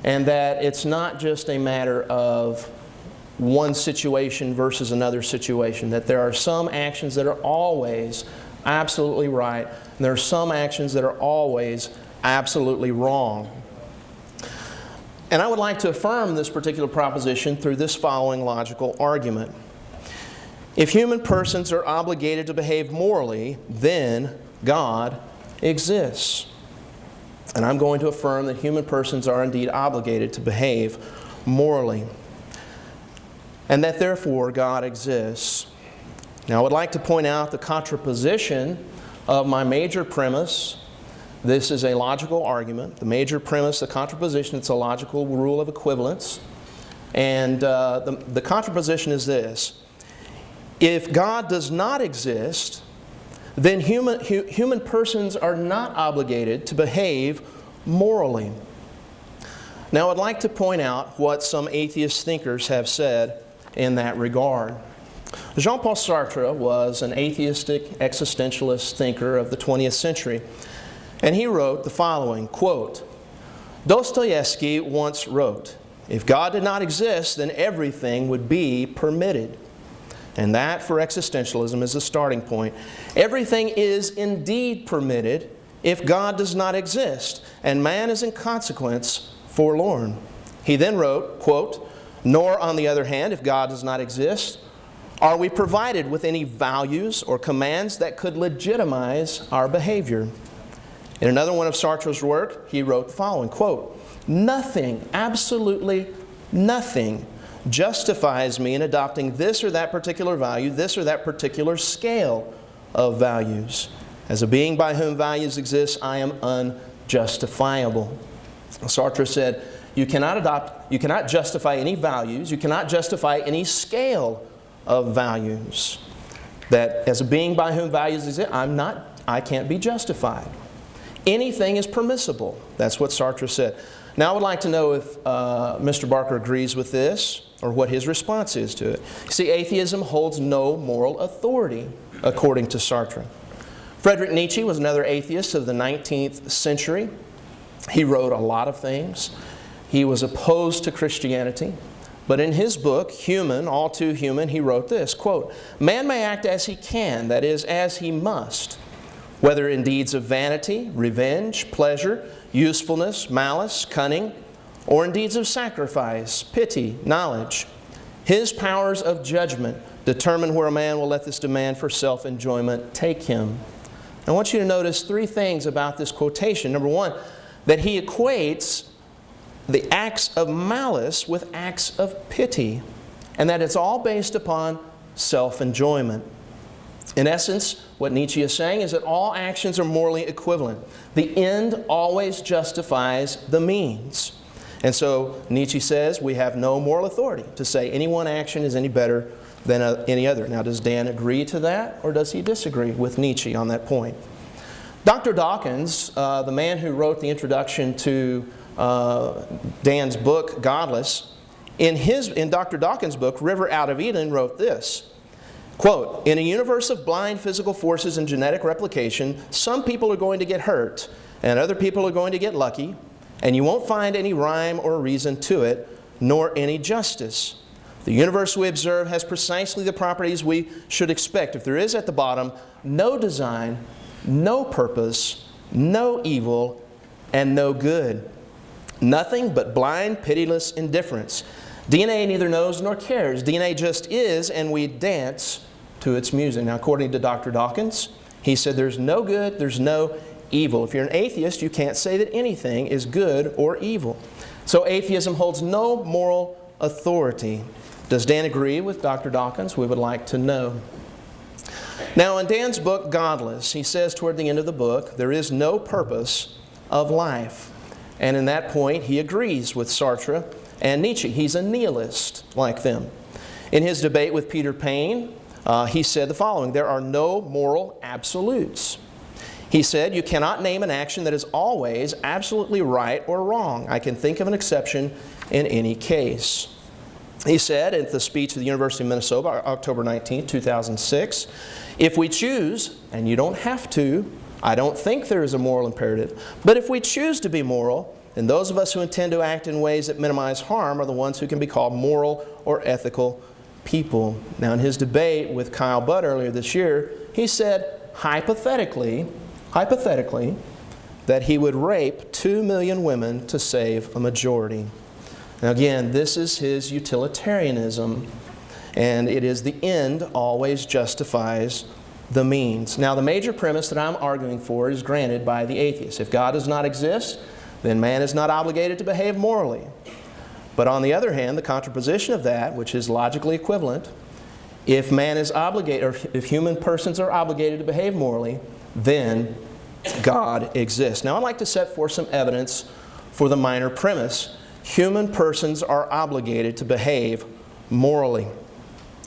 and that it's not just a matter of one situation versus another situation, that there are some actions that are always absolutely right, and there are some actions that are always absolutely wrong. And I would like to affirm this particular proposition through this following logical argument. If human persons are obligated to behave morally, then God exists. And I'm going to affirm that human persons are indeed obligated to behave morally, and that therefore God exists. Now, I would like to point out the contraposition of my major premise. This is a logical argument. The major premise, the contraposition, it's a logical rule of equivalence. And the contraposition is this. If God does not exist, then human persons are not obligated to behave morally. Now, I'd like to point out what some atheist thinkers have said in that regard. Jean-Paul Sartre was an atheistic existentialist thinker of the 20th century, and he wrote the following, quote, Dostoevsky once wrote, "If God did not exist, then everything would be permitted." And that, for existentialism, is the starting point. Everything is indeed permitted if God does not exist, and man is in consequence forlorn. He then wrote, quote, "Nor, on the other hand, if God does not exist, are we provided with any values or commands that could legitimize our behavior." In another one of Sartre's work, he wrote the following, quote, "Nothing, absolutely nothing, justifies me in adopting this or that particular value, this or that particular scale of values. As a being by whom values exist, I am unjustifiable." Sartre said, you cannot justify any values, you cannot justify any scale of values. That as a being by whom values exist, I can't be justified. Anything is permissible. That's what Sartre said. Now I would like to know if Mr. Barker agrees with this, or what his response is to it. See, atheism holds no moral authority, according to Sartre. Friedrich Nietzsche was another atheist of the 19th century. He wrote a lot of things. He was opposed to Christianity. But in his book, Human, All Too Human, he wrote this, quote, "Man may act as he can, that is, as he must, whether in deeds of vanity, revenge, pleasure, usefulness, malice, cunning, or in deeds of sacrifice, pity, knowledge. His powers of judgment determine where a man will let this demand for self-enjoyment take him." I want you to notice three things about this quotation. Number one, that he equates the acts of malice with acts of pity, and that it's all based upon self-enjoyment. In essence, what Nietzsche is saying is that all actions are morally equivalent. The end always justifies the means. And so Nietzsche says we have no moral authority to say any one action is any better than any other. Now, does Dan agree to that, or does he disagree with Nietzsche on that point? Dr. Dawkins, the man who wrote the introduction to Dan's book, Godless, in Dr. Dawkins' book, River Out of Eden, wrote this, quote, "In a universe of blind physical forces and genetic replication, some people are going to get hurt, and other people are going to get lucky, and you won't find any rhyme or reason to it, nor any justice. The universe we observe has precisely the properties we should expect if there is at the bottom no design, no purpose, no evil, and no good. Nothing but blind, pitiless indifference. DNA neither knows nor cares. DNA just is, and we dance to its music." Now, according to Dr. Dawkins, he said there's no good, there's no evil. If you're an atheist, you can't say that anything is good or evil. So atheism holds no moral authority. Does Dan agree with Dr. Dawkins? We would like to know. Now, in Dan's book, Godless, he says toward the end of the book, there is no purpose of life. And in that point, he agrees with Sartre and Nietzsche. He's a nihilist like them. In his debate with Peter Paine, he said the following, "There are no moral absolutes. He said, you cannot name an action that is always absolutely right or wrong. I can think of an exception in any case. He said at the speech at the University of Minnesota, October 19, 2006, if we choose, and you don't have to, I don't think there is a moral imperative, but if we choose to be moral, then those of us who intend to act in ways that minimize harm are the ones who can be called moral or ethical people. Now, in his debate with Kyle Budd earlier this year, he said, hypothetically, that he would rape 2 million women to save a majority. Now again, this is his utilitarianism, and it is the end always justifies the means. Now the major premise that I'm arguing for is granted by the atheist. If God does not exist, then man is not obligated to behave morally. But on the other hand, the contraposition of that, which is logically equivalent, if man is obligated, or if human persons are obligated to behave morally, then God exists. Now I'd like to set forth some evidence for the minor premise. Human persons are obligated to behave morally.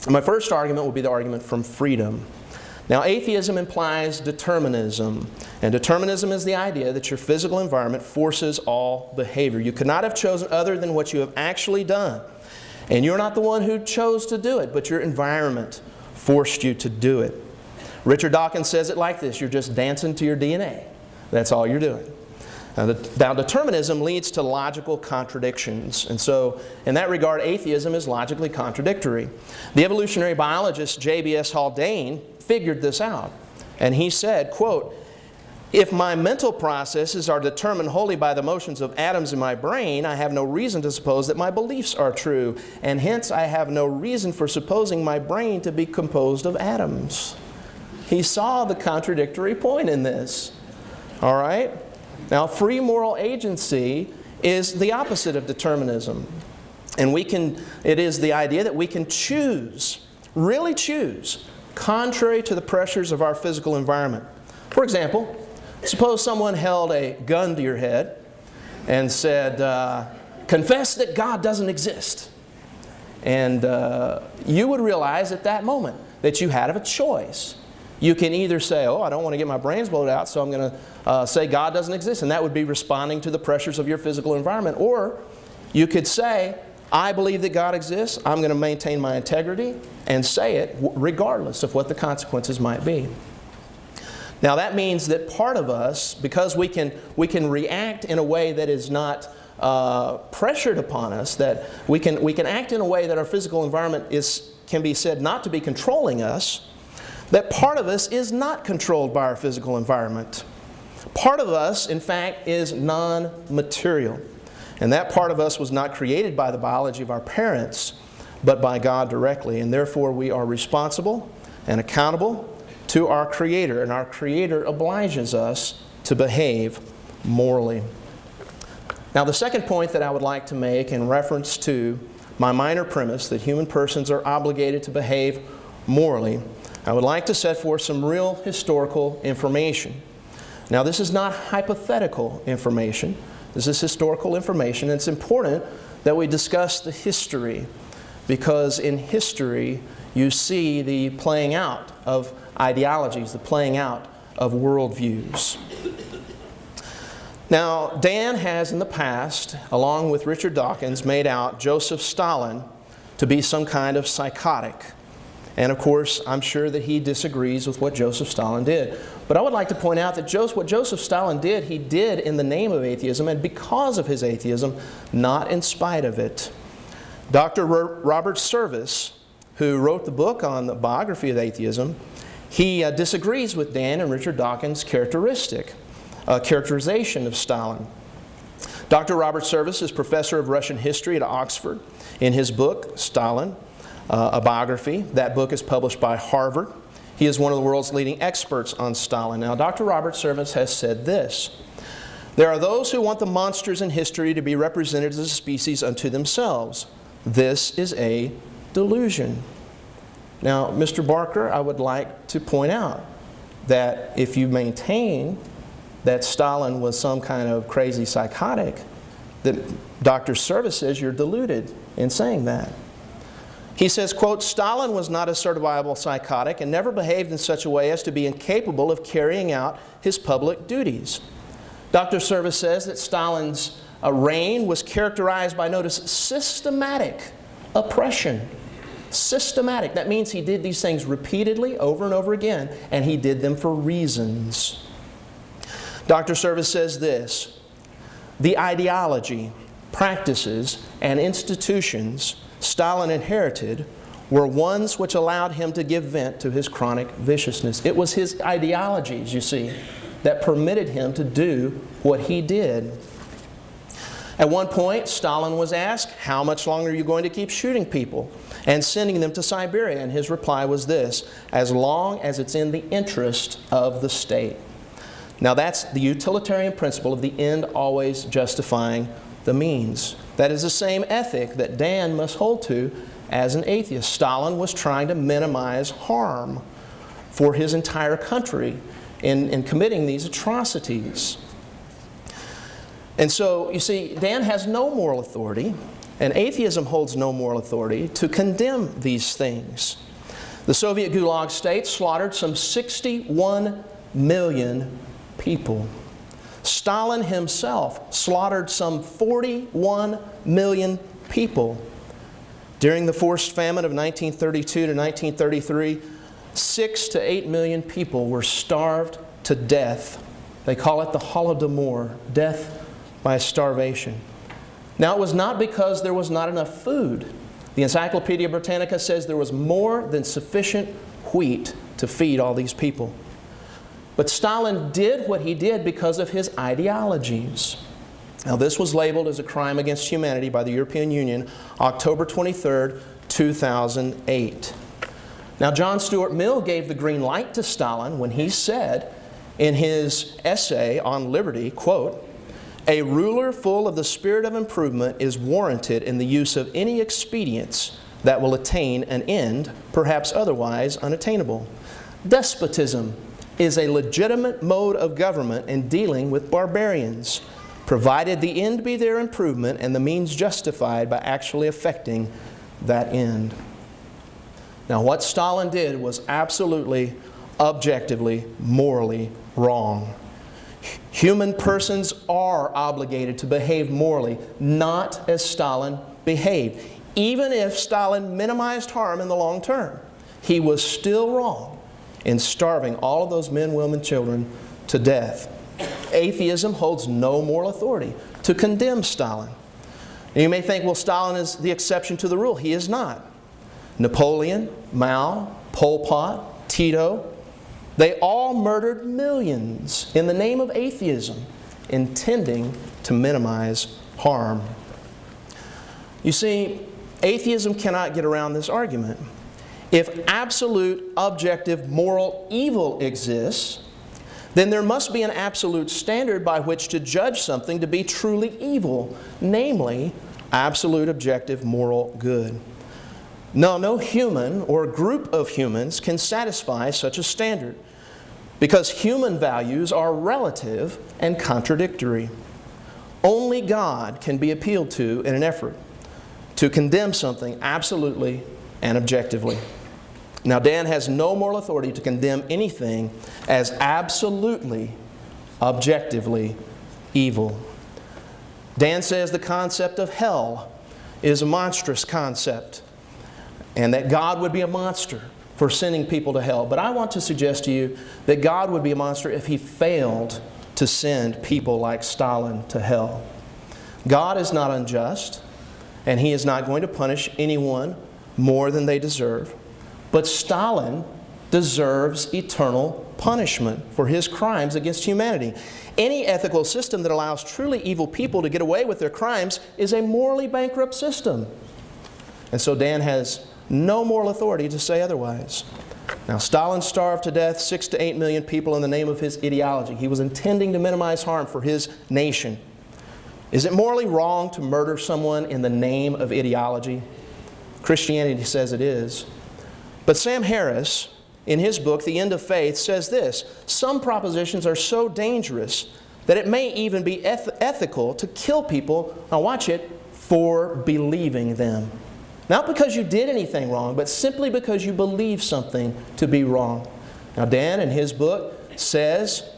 My first argument will be the argument from freedom. Now atheism implies determinism, and determinism is the idea that your physical environment forces all behavior. You could not have chosen other than what you have actually done. And you're not the one who chose to do it, but your environment forced you to do it. Richard Dawkins says it like this: you're just dancing to your DNA. That's all you're doing. Now determinism leads to logical contradictions, and so in that regard atheism is logically contradictory. The evolutionary biologist J.B.S. Haldane figured this out, and he said, quote, if my mental processes are determined wholly by the motions of atoms in my brain, I have no reason to suppose that my beliefs are true, and hence I have no reason for supposing my brain to be composed of atoms. He saw the contradictory point in this. All right? Now, free moral agency is the opposite of determinism. And it is the idea that we can choose, really choose, contrary to the pressures of our physical environment. For example, suppose someone held a gun to your head and said, confess that God doesn't exist. And you would realize at that moment that you had a choice. You can either say, oh, I don't want to get my brains blown out, so I'm going to say God doesn't exist, and that would be responding to the pressures of your physical environment. Or you could say, I believe that God exists, I'm going to maintain my integrity, and say it regardless of what the consequences might be. Now that means that part of us, because we can react in a way that is not pressured upon us, that we can act in a way that our physical environment can be said not to be controlling us, that part of us is not controlled by our physical environment. Part of us, in fact, is non-material. And that part of us was not created by the biology of our parents, but by God directly. And therefore we are responsible and accountable to our Creator. And our Creator obliges us to behave morally. Now the second point that I would like to make in reference to my minor premise that human persons are obligated to behave morally, I would like to set forth some real historical information. Now this is not hypothetical information. This is historical information, and it's important that we discuss the history, because in history you see the playing out of ideologies, the playing out of worldviews. Now Dan has in the past, along with Richard Dawkins, made out Joseph Stalin to be some kind of psychotic. And of course, I'm sure that he disagrees with what Joseph Stalin did. But I would like to point out that what Joseph Stalin did, he did in the name of atheism and because of his atheism, not in spite of it. Dr. Robert Service, who wrote the book on the biography of atheism, he disagrees with Dan and Richard Dawkins' characterization of Stalin. Dr. Robert Service is professor of Russian history at Oxford. In his book, Stalin, a biography, that book is published by Harvard. He is one of the world's leading experts on Stalin. Now, Dr. Robert Service has said this: there are those who want the monsters in history to be represented as a species unto themselves. This is a delusion. Now, Mr. Barker, I would like to point out that if you maintain that Stalin was some kind of crazy psychotic, that Dr. Service says you're deluded in saying that. He says, quote, Stalin was not a certifiable psychotic and never behaved in such a way as to be incapable of carrying out his public duties. Dr. Service says that Stalin's reign was characterized by, notice, systematic oppression. Systematic. That means he did these things repeatedly over and over again, and he did them for reasons. Dr. Service says this, the ideology, practices, and institutions Stalin inherited were ones which allowed him to give vent to his chronic viciousness. It was his ideologies, you see, that permitted him to do what he did. At one point, Stalin was asked, how much longer are you going to keep shooting people and sending them to Siberia? And his reply was this, as long as it's in the interest of the state. Now that's the utilitarian principle of the end always justifying the means. That is the same ethic that Dan must hold to as an atheist. Stalin was trying to minimize harm for his entire country in committing these atrocities. And so, you see, Dan has no moral authority, and atheism holds no moral authority to condemn these things. The Soviet Gulag state slaughtered some 61 million people. Stalin himself slaughtered some 41 million people. During the forced famine of 1932 to 1933, 6 to 8 million people were starved to death. They call it the Holodomor, death by starvation. Now, it was not because there was not enough food. The Encyclopedia Britannica says there was more than sufficient wheat to feed all these people. But Stalin did what he did because of his ideologies. Now, this was labeled as a crime against humanity by the European Union, October 23, 2008. Now, John Stuart Mill gave the green light to Stalin when he said in his essay on liberty, quote, a ruler full of the spirit of improvement is warranted in the use of any expedients that will attain an end, perhaps otherwise unattainable. Despotism is a legitimate mode of government in dealing with barbarians, provided the end be their improvement and the means justified by actually effecting that end. Now, what Stalin did was absolutely, objectively, morally wrong. Human persons are obligated to behave morally, not as Stalin behaved. Even if Stalin minimized harm in the long term, he was still wrong in starving all of those men, women, children to death. Atheism holds no moral authority to condemn Stalin. And you may think, well, Stalin is the exception to the rule. He is not. Napoleon, Mao, Pol Pot, Tito, they all murdered millions in the name of atheism, intending to minimize harm. You see, atheism cannot get around this argument. If absolute, objective, moral evil exists, then there must be an absolute standard by which to judge something to be truly evil, namely, absolute, objective, moral good. No human or group of humans can satisfy such a standard because human values are relative and contradictory. Only God can be appealed to in an effort to condemn something absolutely and objectively. Now, Dan has no moral authority to condemn anything as absolutely, objectively evil. Dan says the concept of hell is a monstrous concept and that God would be a monster for sending people to hell. But I want to suggest to you that God would be a monster if He failed to send people like Stalin to hell. God is not unjust, and He is not going to punish anyone more than they deserve. But Stalin deserves eternal punishment for his crimes against humanity. Any ethical system that allows truly evil people to get away with their crimes is a morally bankrupt system. And so Dan has no moral authority to say otherwise. Now, Stalin starved to death 6 to 8 million people in the name of his ideology. He was intending to minimize harm for his nation. Is it morally wrong to murder someone in the name of ideology? Christianity says it is. But Sam Harris, in his book, The End of Faith, says this: some propositions are so dangerous that it may even be ethical to kill people, now watch it, for believing them. Not because you did anything wrong, but simply because you believe something to be wrong. Now, Dan, in his book, says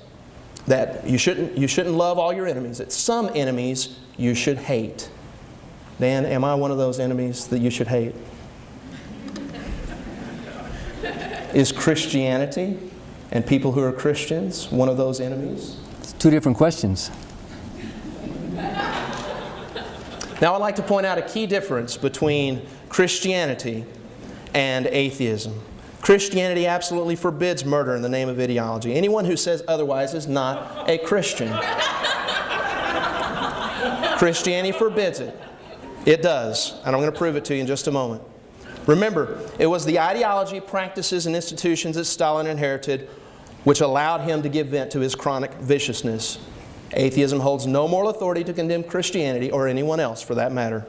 that you shouldn't love all your enemies, that some enemies you should hate. Dan, am I one of those enemies that you should hate? Is Christianity and people who are Christians one of those enemies? It's two different questions. Now, I'd like to point out a key difference between Christianity and atheism. Christianity absolutely forbids murder in the name of ideology. Anyone who says otherwise is not a Christian. Christianity forbids it. It does. And I'm going to prove it to you in just a moment. Remember, it was the ideology, practices, and institutions that Stalin inherited which allowed him to give vent to his chronic viciousness. Atheism holds no moral authority to condemn Christianity or anyone else for that matter.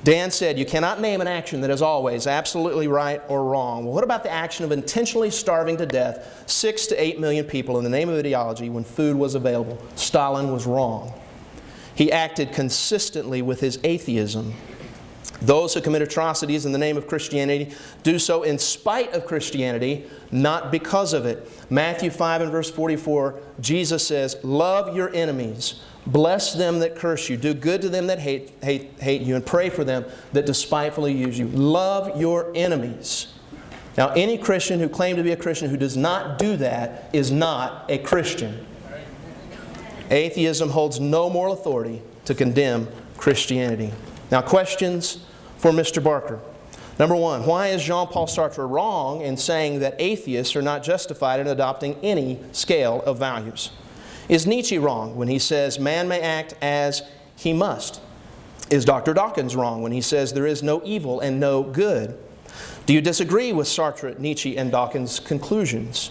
Dan said, you cannot name an action that is always absolutely right or wrong. Well, what about the action of intentionally starving to death 6 to 8 million people in the name of ideology when food was available? Stalin was wrong. He acted consistently with his atheism. Those who commit atrocities in the name of Christianity do so in spite of Christianity, not because of it. Matthew 5 and verse 44, Jesus says, love your enemies. Bless them that curse you. Do good to them that hate you, and pray for them that despitefully use you. Love your enemies. Now, any Christian who claims to be a Christian who does not do that is not a Christian. Atheism holds no moral authority to condemn Christianity. Now, questions for Mr. Barker. Number one, why is Jean-Paul Sartre wrong in saying that atheists are not justified in adopting any scale of values? Is Nietzsche wrong when he says man may act as he must? Is Dr. Dawkins wrong when he says there is no evil and no good? Do you disagree with Sartre, Nietzsche, and Dawkins' conclusions?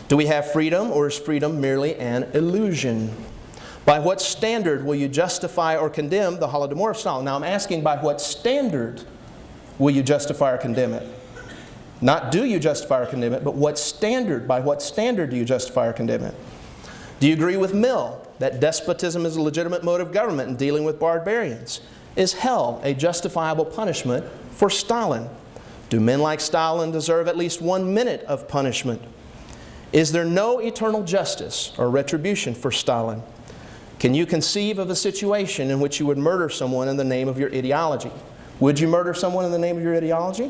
Do we have freedom, or is freedom merely an illusion? By what standard will you justify or condemn the Holodomor of Stalin? Now I'm asking, by what standard will you justify or condemn it? Not do you justify or condemn it, but what standard, by what standard do you justify or condemn it? Do you agree with Mill that despotism is a legitimate mode of government in dealing with barbarians? Is hell a justifiable punishment for Stalin? Do men like Stalin deserve at least 1 minute of punishment? Is there no eternal justice or retribution for Stalin? Can you conceive of a situation in which you would murder someone in the name of your ideology? Would you murder someone in the name of your ideology?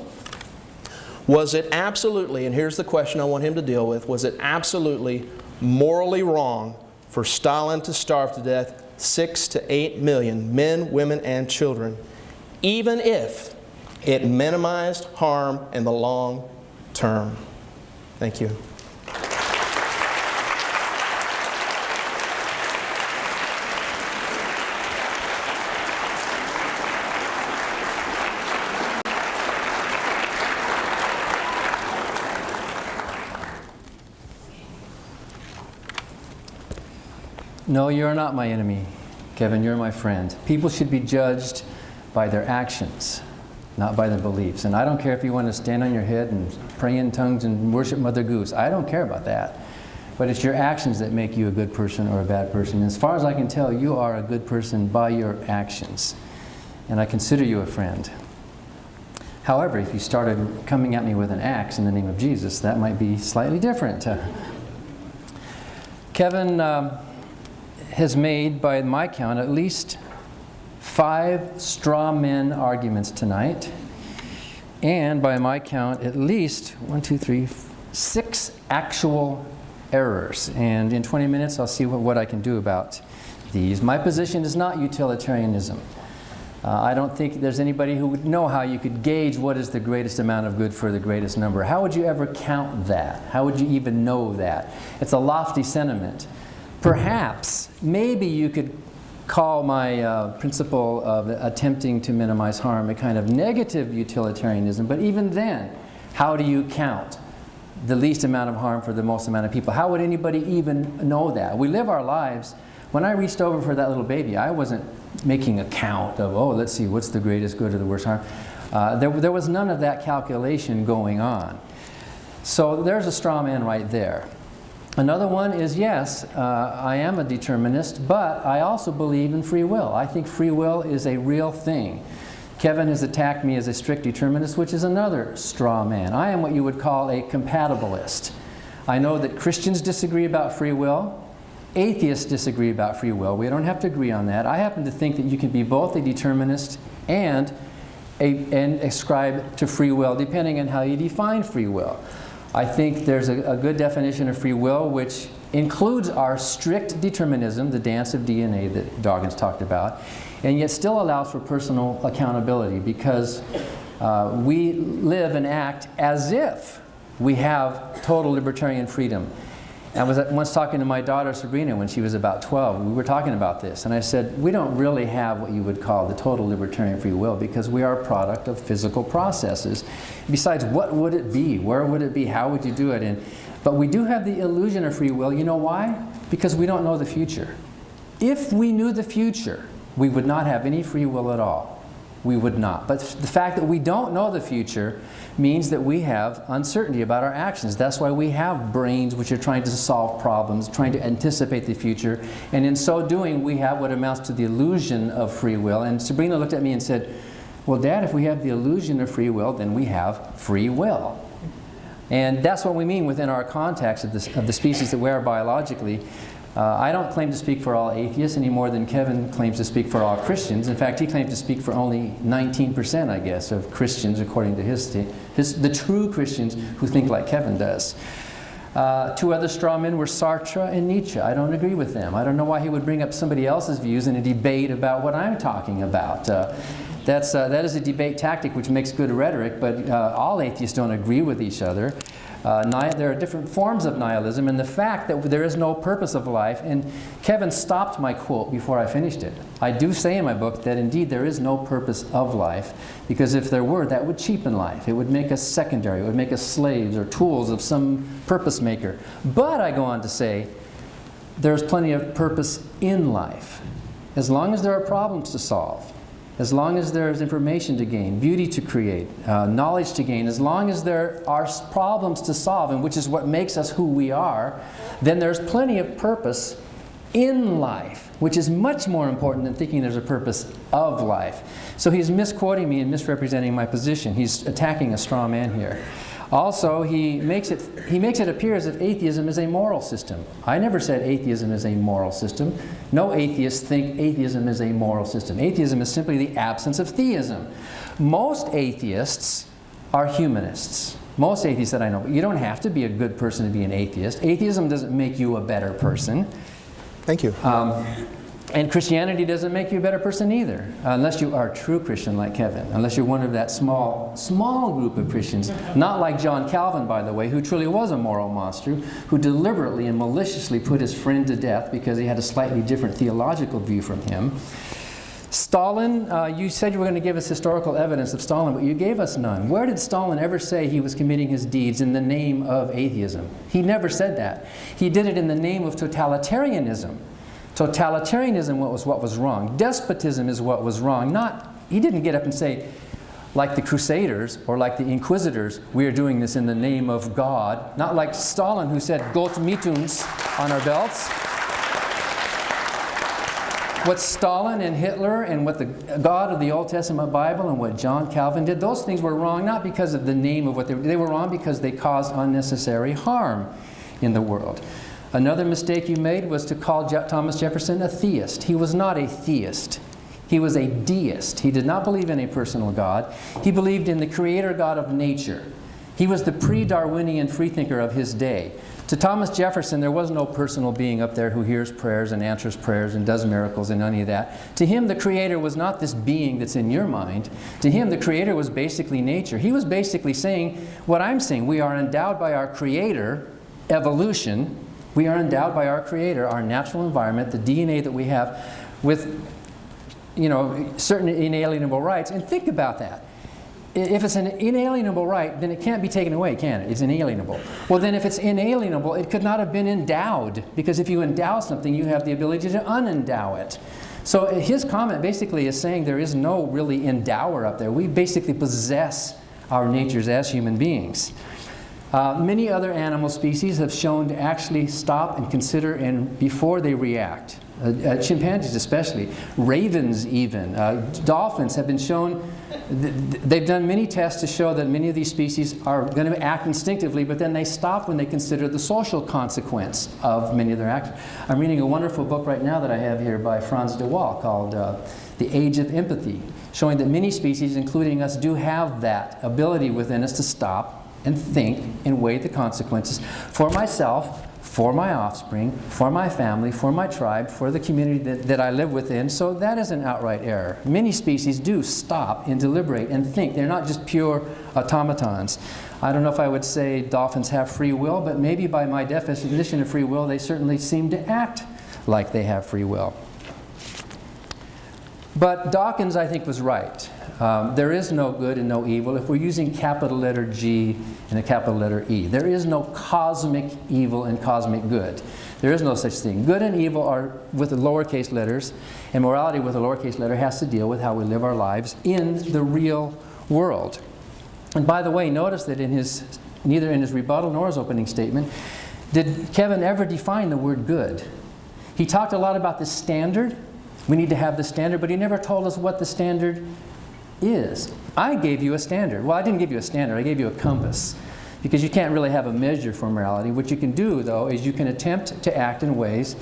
Was it absolutely, and here's the question I want him to deal with, was it absolutely morally wrong for Stalin to starve to death 6 to 8 million men, women, and children, even if it minimized harm in the long term? Thank you. No, you're not my enemy, Kevin. You're my friend. People should be judged by their actions, not by their beliefs. And I don't care if you want to stand on your head and pray in tongues and worship Mother Goose. I don't care about that. But it's your actions that make you a good person or a bad person. And as far as I can tell, you are a good person by your actions. And I consider you a friend. However, if you started coming at me with an axe in the name of Jesus, that might be slightly different. Kevin has made, by my count, at least 5 straw man arguments tonight. And by my count, at least 6 actual errors. And in 20 minutes, I'll see what I can do about these. My position is not utilitarianism. I don't think there's anybody who would know how you could gauge what is the greatest amount of good for the greatest number. How would you ever count that? How would you even know that? It's a lofty sentiment. Perhaps, maybe you could call my principle of attempting to minimize harm a kind of negative utilitarianism, but even then, how do you count the least amount of harm for the most amount of people? How would anybody even know that? We live our lives. When I reached over for that little baby, I wasn't making a count of, oh, let's see, what's the greatest good or the worst harm? There was none of that calculation going on. So there's a straw man right there. Another one is, yes, I am a determinist, but I also believe in free will. I think free will is a real thing. Kevin has attacked me as a strict determinist, which is another straw man. I am what you would call a compatibilist. I know that Christians disagree about free will. Atheists disagree about free will. We don't have to agree on that. I happen to think that you can be both a determinist and ascribe to free will, depending on how you define free will. I think there's a good definition of free will which includes our strict determinism, the dance of DNA that Dawkins talked about, and yet still allows for personal accountability, because we live and act as if we have total libertarian freedom. I was once talking to my daughter Sabrina when she was about 12. We were talking about this, and I said, we don't really have what you would call the total libertarian free will, because we are a product of physical processes. Besides, what would it be? Where would it be? How would you do it? But we do have the illusion of free will. You know why? Because we don't know the future. If we knew the future, we would not have any free will at all. We would not. But the fact that we don't know the future means that we have uncertainty about our actions. That's why we have brains which are trying to solve problems, trying to anticipate the future. And in so doing, we have what amounts to the illusion of free will. And Sabrina looked at me and said, well, Dad, if we have the illusion of free will, then we have free will. And that's what we mean within our context of the species that we are biologically. I don't claim to speak for all atheists any more than Kevin claims to speak for all Christians. In fact, he claims to speak for only 19%, I guess, of Christians, according to the true Christians who think like Kevin does. Two other straw men were Sartre and Nietzsche. I don't agree with them. I don't know why he would bring up somebody else's views in a debate about what I'm talking about. That is a debate tactic which makes good rhetoric, but all atheists don't agree with each other. There are different forms of nihilism, and the fact that there is no purpose of life, and Kevin stopped my quote before I finished it. I do say in my book that indeed there is no purpose of life, because if there were, that would cheapen life. It would make us secondary. It would make us slaves or tools of some purpose maker. But I go on to say there's plenty of purpose in life. As long as there are problems to solve, as long as there's information to gain, beauty to create, knowledge to gain, as long as there are problems to solve, and which is what makes us who we are, then there's plenty of purpose in life, which is much more important than thinking there's a purpose of life. So he's misquoting me and misrepresenting my position. He's attacking a straw man here. Also, he makes it appear as if atheism is a moral system. I never said atheism is a moral system. No atheists think atheism is a moral system. Atheism is simply the absence of theism. Most atheists are humanists. Most atheists that I know. But you don't have to be a good person to be an atheist. Atheism doesn't make you a better person. Thank you. And Christianity doesn't make you a better person either, unless you are a true Christian like Kevin, unless you're one of that small group of Christians, not like John Calvin, by the way, who truly was a moral monster, who deliberately and maliciously put his friend to death because he had a slightly different theological view from him. Stalin, you said you were going to give us historical evidence of Stalin, but you gave us none. Where did Stalin ever say he was committing his deeds in the name of atheism? He never said that. He did it in the name of totalitarianism. Totalitarianism was what was wrong. Despotism is what was wrong. He didn't get up and say, like the Crusaders or like the Inquisitors, we are doing this in the name of God. Not like Stalin, who said, Gott mit uns on our belts. What Stalin and Hitler and what the God of the Old Testament Bible and what John Calvin did, those things were wrong not because of the name of what they were wrong because they caused unnecessary harm in the world. Another mistake you made was to call Thomas Jefferson a theist. He was not a theist. He was a deist. He did not believe in a personal God. He believed in the creator God of nature. He was the pre-Darwinian freethinker of his day. To Thomas Jefferson, there was no personal being up there who hears prayers and answers prayers and does miracles and any of that. To him, the creator was not this being that's in your mind. To him, the creator was basically nature. He was basically saying what I'm saying. We are endowed by our creator, evolution. We are endowed by our creator, our natural environment, the DNA that we have, with certain inalienable rights. And think about that. If it's an inalienable right, then it can't be taken away, can it? It's inalienable. Well, then if it's inalienable, it could not have been endowed, because if you endow something, you have the ability to unendow it. So his comment basically is saying there is no really endower up there. We basically possess our natures as human beings. Many other animal species have shown to actually stop and consider before they react. chimpanzees especially, ravens even, dolphins have been shown, they've done many tests to show that many of these species are going to act instinctively, but then they stop when they consider the social consequence of many of their actions. I'm reading a wonderful book right now that I have here by Franz de Waal called The Age of Empathy, showing that many species, including us, do have that ability within us to stop and think and weigh the consequences for myself, for my offspring, for my family, for my tribe, for the community that I live within. So that is an outright error. Many species do stop and deliberate and think. They're not just pure automatons. I don't know if I would say dolphins have free will, but maybe by my definition of free will, they certainly seem to act like they have free will. But Dawkins, I think, was right. There is no good and no evil if we're using capital letter G and a capital letter E. There is no cosmic evil and cosmic good. There is no such thing. Good and evil are with the lowercase letters, and morality with a lowercase letter has to deal with how we live our lives in the real world. And by the way, notice that neither in his rebuttal nor his opening statement did Kevin ever define the word good. He talked a lot about the standard. We need to have the standard, but he never told us what the standard is. I gave you a standard. Well, I didn't give you a standard. I gave you a compass, because you can't really have a measure for morality. What you can do, though, is you can attempt to act in ways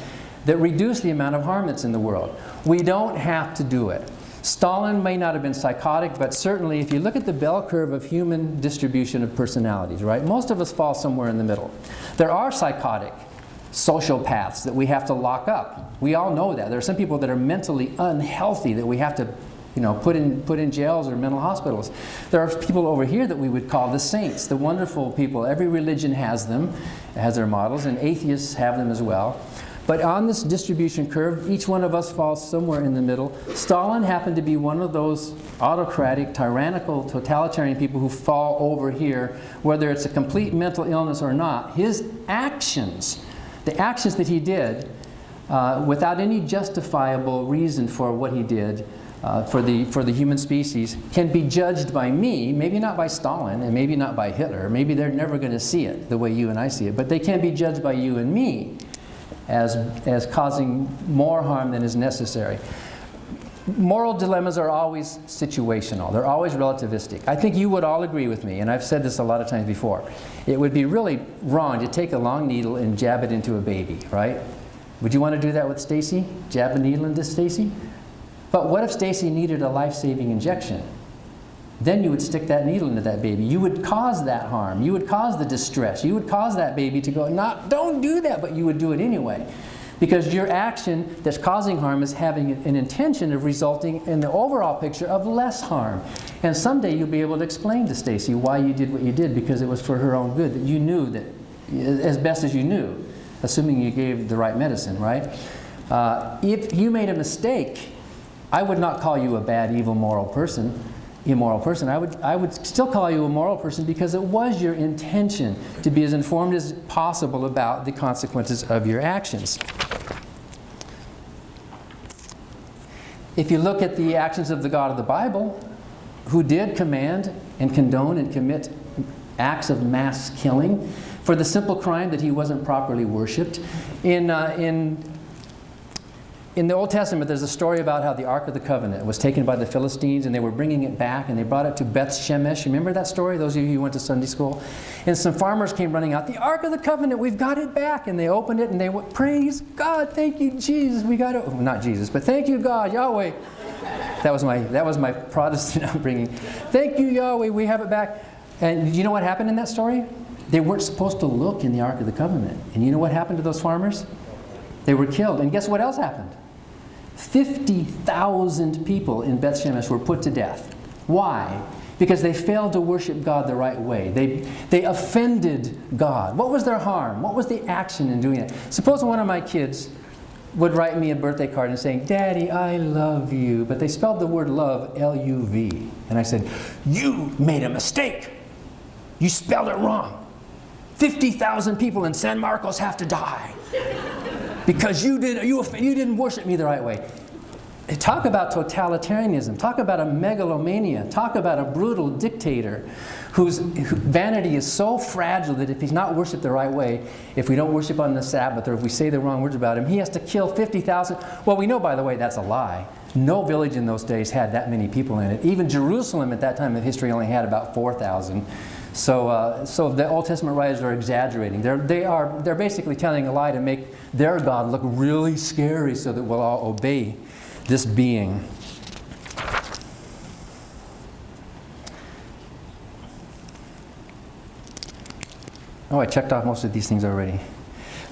that reduce the amount of harm that's in the world. We don't have to do it. Stalin may not have been psychotic, but certainly if you look at the bell curve of human distribution of personalities, right, most of us fall somewhere in the middle. There are psychotic sociopaths that we have to lock up. We all know that. There are some people that are mentally unhealthy that we have to put in jails or mental hospitals. There are people over here that we would call the saints, the wonderful people. Every religion has them, has their models, and atheists have them as well. But on this distribution curve, each one of us falls somewhere in the middle. Stalin happened to be one of those autocratic, tyrannical, totalitarian people who fall over here, whether it's a complete mental illness or not. His actions, the actions that he did, without any justifiable reason for what he did, for the human species, can be judged by me, maybe not by Stalin and maybe not by Hitler. Maybe they're never going to see it the way you and I see it, but they can be judged by you and me as causing more harm than is necessary. Moral dilemmas are always situational. They're always relativistic. I think you would all agree with me, and I've said this a lot of times before. It would be really wrong to take a long needle and jab it into a baby, right? Would you want to do that with Stacy? Jab a needle into Stacy? But what if Stacy needed a life-saving injection? Then you would stick that needle into that baby. You would cause that harm. You would cause the distress. You would cause that baby to go, don't do that, but you would do it anyway. Because your action that's causing harm is having an intention of resulting in the overall picture of less harm. And someday you'll be able to explain to Stacy why you did what you did, because it was for her own good, that you knew that, as best as you knew, assuming you gave the right medicine, right? If you made a mistake, I would not call you a bad, evil, immoral person. I would still call you a moral person, because it was your intention to be as informed as possible about the consequences of your actions. If you look at the actions of the God of the Bible, who did command and condone and commit acts of mass killing for the simple crime that he wasn't properly worshipped. In the Old Testament, there's a story about how the Ark of the Covenant was taken by the Philistines, and they were bringing it back, and they brought it to Beth Shemesh. Remember that story, those of you who went to Sunday school? And some farmers came running out, the Ark of the Covenant, we've got it back. And they opened it, and they went, praise God, thank you, Jesus, we got it. Well, not Jesus, but thank you, God, Yahweh. That was my Protestant upbringing. Thank you, Yahweh, we have it back. And you know what happened in that story? They weren't supposed to look in the Ark of the Covenant. And you know what happened to those farmers? They were killed. And guess what else happened? 50,000 people in Beth Shemesh were put to death. Why? Because they failed to worship God the right way. They offended God. What was their harm? What was the action in doing it? Suppose one of my kids would write me a birthday card and saying, Daddy, I love you. But they spelled the word love L-U-V. And I said, you made a mistake. You spelled it wrong. 50,000 people in San Marcos have to die. Because you didn't worship me the right way. Talk about totalitarianism. Talk about a megalomania. Talk about a brutal dictator whose vanity is so fragile that if he's not worshipped the right way, if we don't worship on the Sabbath or if we say the wrong words about him, he has to kill 50,000. Well, we know, by the way, that's a lie. No village in those days had that many people in it. Even Jerusalem at that time of history only had about 4,000. So the Old Testament writers are exaggerating. They're basically telling a lie to make their God look really scary so that we'll all obey this being. Oh, I checked off most of these things already.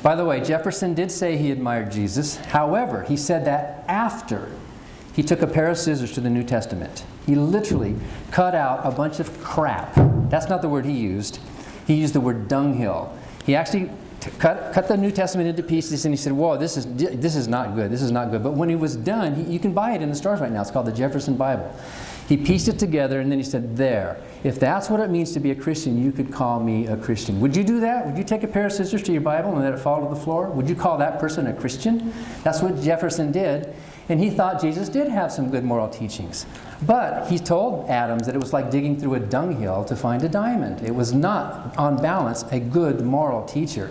By the way, Jefferson did say he admired Jesus. However, he said that after he took a pair of scissors to the New Testament. He literally cut out a bunch of crap. That's not the word he used. He used the word dunghill. He actually cut the New Testament into pieces, and he said, whoa, this is not good. This is not good. But when he was done, you can buy it in the stores right now. It's called the Jefferson Bible. He pieced it together, and then he said, there, if that's what it means to be a Christian, you could call me a Christian. Would you do that? Would you take a pair of scissors to your Bible and let it fall to the floor? Would you call that person a Christian? That's what Jefferson did. And he thought Jesus did have some good moral teachings. But he told Adams that it was like digging through a dunghill to find a diamond. It was not, on balance, a good moral teacher.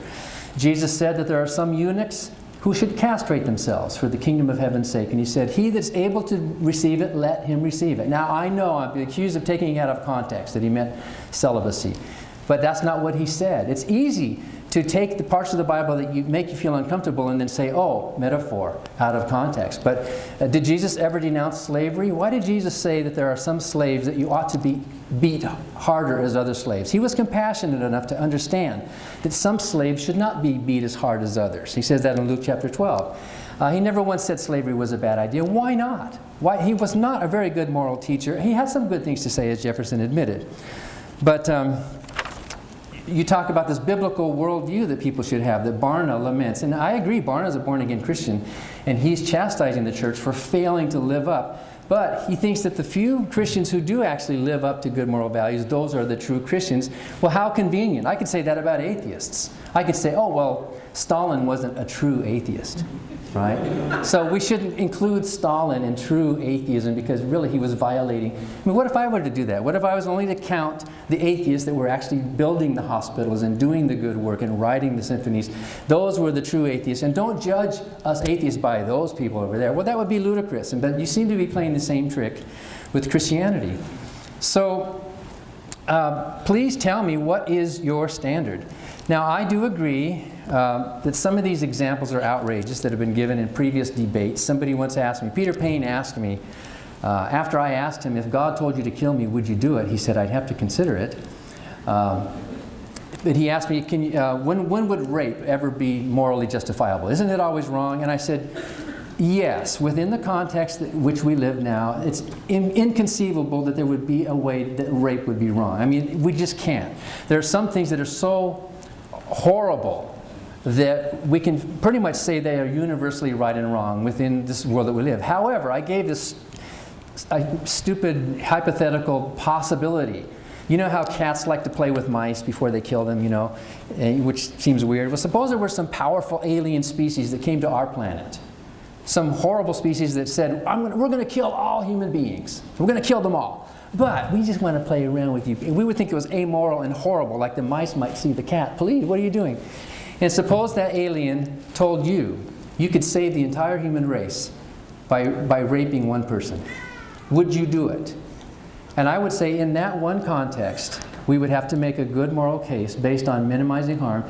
Jesus said that there are some eunuchs who should castrate themselves for the kingdom of heaven's sake. And he said, he that's able to receive it, let him receive it. Now, I know I'm accused of taking it out of context, that he meant celibacy. But that's not what he said. It's easy to take the parts of the Bible that make you feel uncomfortable and then say, oh, metaphor, out of context. But did Jesus ever denounce slavery? Why did Jesus say that there are some slaves that you ought to be beat harder as other slaves? He was compassionate enough to understand that some slaves should not be beat as hard as others. He says that in Luke chapter 12. He never once said slavery was a bad idea. Why not? Why? He was not a very good moral teacher. He had some good things to say, as Jefferson admitted. But you talk about this biblical worldview that people should have, that Barna laments. And I agree, Barna's a born-again Christian, and he's chastising the church for failing to live up. But he thinks that the few Christians who do actually live up to good moral values, those are the true Christians. Well, how convenient. I could say that about atheists. I could say, oh, well, Stalin wasn't a true atheist, right? So we shouldn't include Stalin in true atheism because really he was violating. I mean, what if I were to do that? What if I was only to count the atheists that were actually building the hospitals and doing the good work and writing the symphonies? Those were the true atheists. And don't judge us atheists by those people over there. Well, that would be ludicrous. But you seem to be playing the same trick with Christianity. So please tell me, what is your standard? Now, I do agree that some of these examples are outrageous that have been given in previous debates. Somebody once asked me, Peter Payne asked me, after I asked him, if God told you to kill me, would you do it? He said, I'd have to consider it. But he asked me, when would rape ever be morally justifiable? Isn't it always wrong? And I said, yes, within the context in which we live now, it's inconceivable that there would be a way that rape would be wrong. I mean, we just can't. There are some things that are so horrible that we can pretty much say they are universally right and wrong within this world that we live. However, I gave this stupid hypothetical possibility. You know how cats like to play with mice before they kill them, you know, which seems weird. Well, suppose there were some powerful alien species that came to our planet. Some horrible species that said, we're going to kill all human beings. We're going to kill them all. But we just want to play around with you. And we would think it was amoral and horrible, like the mice might see the cat. Please, what are you doing? And suppose that alien told you could save the entire human race by raping one person. Would you do it? And I would say in that one context, we would have to make a good moral case based on minimizing harm.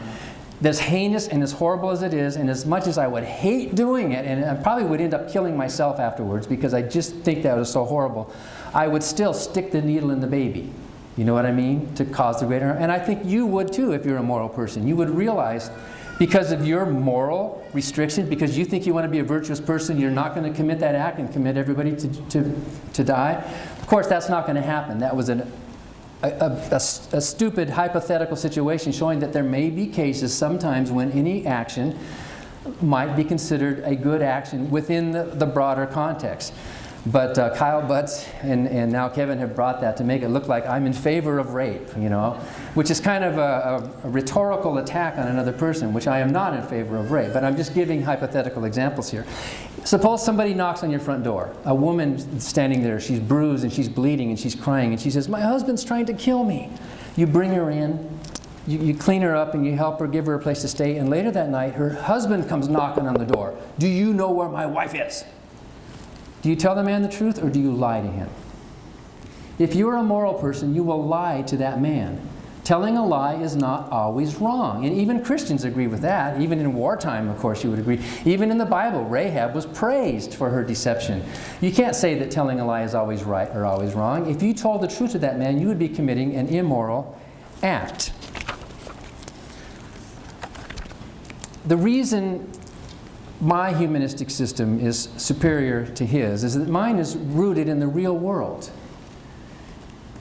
As heinous and as horrible as it is, and as much as I would hate doing it, and I probably would end up killing myself afterwards because I just think that was so horrible, I would still stick the needle in the baby. You know what I mean? To cause the greater harm. And I think you would too if you're a moral person. You would realize because of your moral restrictions, because you think you want to be a virtuous person, you're not going to commit that act and commit everybody to die. Of course, that's not going to happen. That was a stupid hypothetical situation showing that there may be cases sometimes when any action might be considered a good action within the broader context. But Kyle Butts and now Kevin have brought that to make it look like I'm in favor of rape, which is kind of a rhetorical attack on another person, which I am not in favor of rape, but I'm just giving hypothetical examples here. Suppose somebody knocks on your front door, a woman standing there, she's bruised and she's bleeding and she's crying and she says, "My husband's trying to kill me." You bring her in, you clean her up and you help her, give her a place to stay, and later that night her husband comes knocking on the door. "Do you know where my wife is?" Do you tell the man the truth or do you lie to him? If you're a moral person, you will lie to that man. Telling a lie is not always wrong. And even Christians agree with that. Even in wartime, of course, you would agree. Even in the Bible, Rahab was praised for her deception. You can't say that telling a lie is always right or always wrong. If you told the truth to that man, you would be committing an immoral act. The reason my humanistic system is superior to his is that mine is rooted in the real world.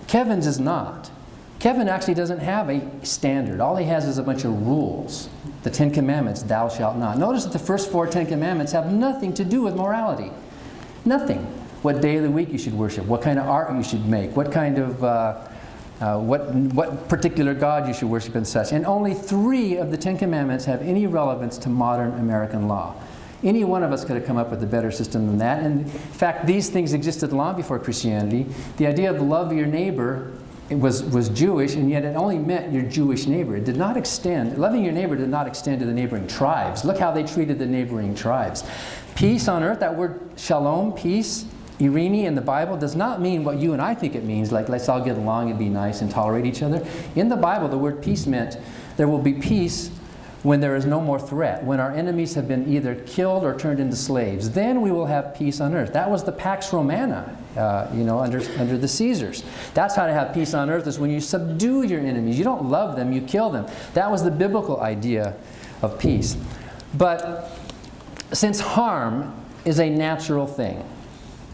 Kevin's is not. Kevin actually doesn't have a standard. All he has is a bunch of rules. The 10 Commandments, thou shalt not. Notice that the first 4 Ten Commandments have nothing to do with morality. Nothing. What day of the week you should worship, what kind of art you should make, what kind of what particular God you should worship and such. And only 3 of the 10 Commandments have any relevance to modern American law. Any one of us could have come up with a better system than that. And in fact, these things existed long before Christianity. The idea of love your neighbor was Jewish, and yet it only meant your Jewish neighbor. It did not extend, loving your neighbor did not extend to the neighboring tribes. Look how they treated the neighboring tribes. Peace on earth, that word shalom, peace, Irene in the Bible does not mean what you and I think it means, like let's all get along and be nice and tolerate each other. In the Bible, the word peace meant there will be peace when there is no more threat, when our enemies have been either killed or turned into slaves. Then we will have peace on earth. That was the Pax Romana, under the Caesars. That's how to have peace on earth, is when you subdue your enemies. You don't love them, you kill them. That was the biblical idea of peace. But since harm is a natural thing,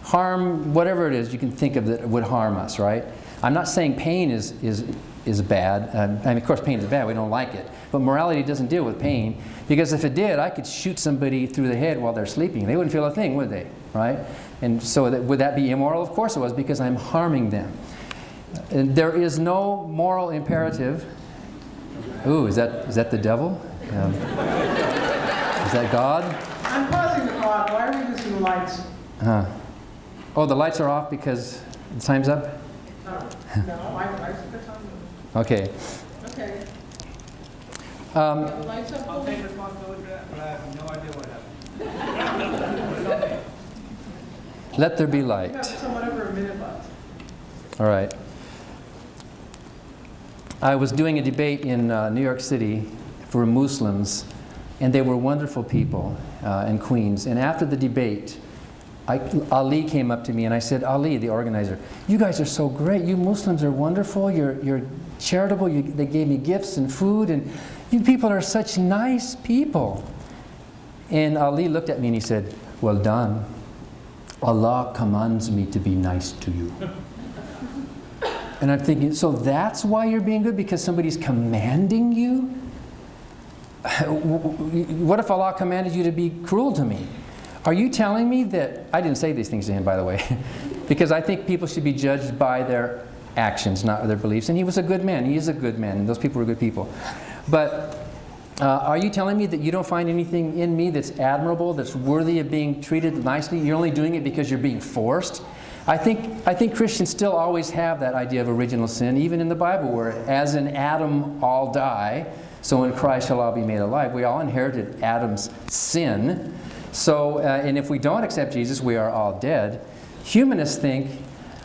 harm, whatever it is you can think of that would harm us, right? I'm not saying pain is bad. Of course, pain is bad. We don't like it. But morality doesn't deal with pain, because if it did, I could shoot somebody through the head while they're sleeping. They wouldn't feel a thing, would they? Right? And so would that be immoral? Of course it was, because I'm harming them. And there is no moral imperative. Ooh, is that the devil? Is that God? I'm pausing the clock. Why are we using the lights? Oh, the lights are off because the time's up? No, I put the time on. Okay. Okay. The lights up. I'll take responsibility for that, but I have no idea what happened. Let there be We have light. somewhat over a minute left. All right. I was doing a debate in New York City for Muslims, and they were wonderful people in Queens. And after the debate, Ali came up to me and I said, Ali, the organizer, you guys are so great. You Muslims are wonderful. You're charitable. They gave me gifts and food, and you people are such nice people. And Ali looked at me and he said, well done. Allah commands me to be nice to you. And I'm thinking, so that's why you're being good? Because somebody's commanding you? What if Allah commanded you to be cruel to me? Are you telling me that... I didn't say these things to him, by the way, because I think people should be judged by their actions, not their beliefs. And he was a good man. He is a good man, and those people were good people. But are you telling me that you don't find anything in me that's admirable, that's worthy of being treated nicely? You're only doing it because you're being forced? I think Christians still always have that idea of original sin, even in the Bible, where as in Adam all die, so in Christ shall all be made alive. We all inherited Adam's sin. So, and if we don't accept Jesus, we are all dead. Humanists think,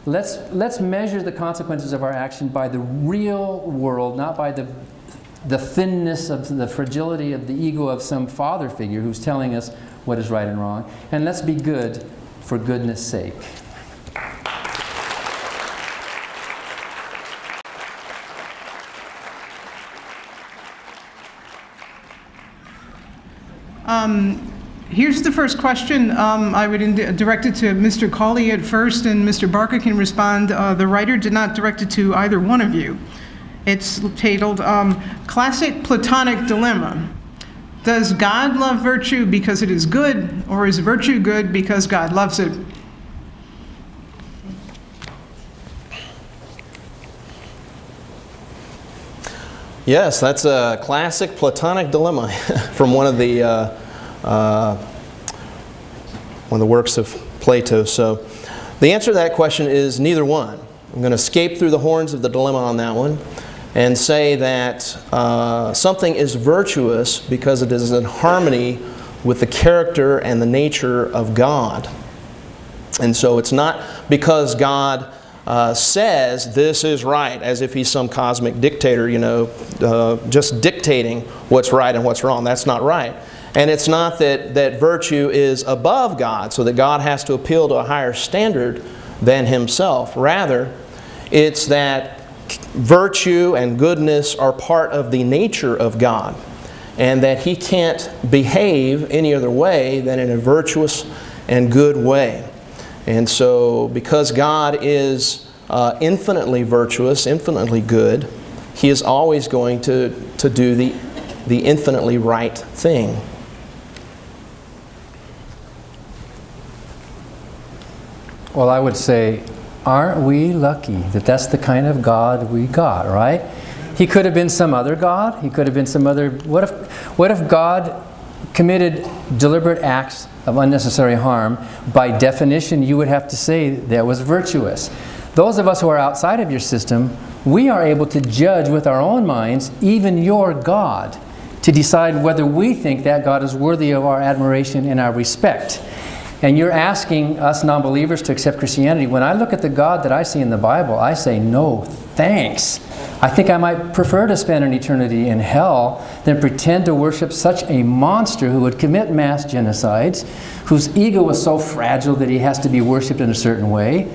let's measure the consequences of our action by the real world, not by the thinness of the fragility of the ego of some father figure who's telling us what is right and wrong. And let's be good for goodness sake. Here's the first question. I would direct it to Mr. Collie at first, and Mr. Barker can respond. The writer did not direct it to either one of you. It's titled, Classic Platonic Dilemma. Does God love virtue because it is good, or is virtue good because God loves it? Yes, that's a classic Platonic dilemma from one of the works of Plato. So the answer to that question is neither one. I'm going to escape through the horns of the dilemma on that one and say that something is virtuous because it is in harmony with the character and the nature of God. And so it's not because God says this is right, as if He's some cosmic dictator, just dictating what's right and what's wrong. That's not right. And it's not that virtue is above God, so that God has to appeal to a higher standard than Himself. Rather, it's that virtue and goodness are part of the nature of God, and that He can't behave any other way than in a virtuous and good way. And so, because God is infinitely virtuous, infinitely good, He is always going to do the infinitely right thing. Well, I would say, aren't we lucky that that's the kind of God we got, right? He could have been some other God. He could have been some other... What if God committed deliberate acts of unnecessary harm? By definition, you would have to say that was virtuous. Those of us who are outside of your system, we are able to judge with our own minds, even your God, to decide whether we think that God is worthy of our admiration and our respect. And you're asking us non-believers to accept Christianity. When I look at the God that I see in the Bible, I say, no, thanks. I think I might prefer to spend an eternity in hell than pretend to worship such a monster who would commit mass genocides, whose ego is so fragile that he has to be worshipped in a certain way.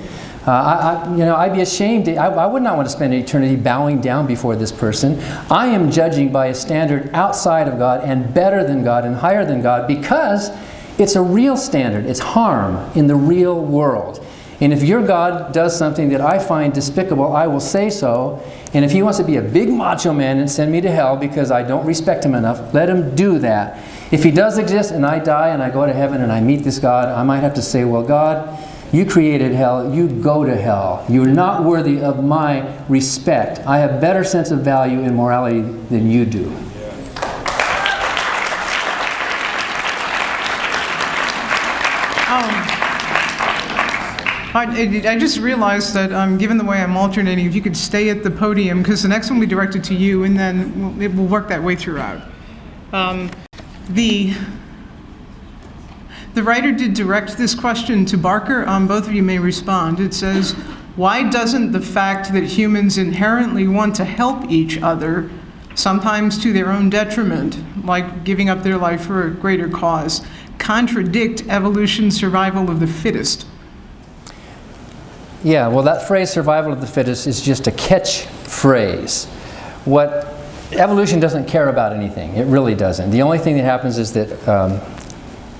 I'd be ashamed. I would not want to spend an eternity bowing down before this person. I am judging by a standard outside of God and better than God and higher than God because it's a real standard. It's harm in the real world. And if your God does something that I find despicable, I will say so. And if He wants to be a big macho man and send me to hell because I don't respect Him enough, let Him do that. If He does exist and I die and I go to heaven and I meet this God, I might have to say, well, God, you created hell. You go to hell. You're not worthy of my respect. I have better sense of value and morality than you do. I just realized that given the way I'm alternating, if you could stay at the podium, because the next one will be directed to you, and then it will work that way throughout. The writer did direct this question to Barker. Both of you may respond. It says, why doesn't the fact that humans inherently want to help each other, sometimes to their own detriment, like giving up their life for a greater cause, contradict evolution's survival of the fittest? Yeah, well, that phrase, survival of the fittest, is just a catchphrase. Evolution doesn't care about anything. It really doesn't. The only thing that happens is that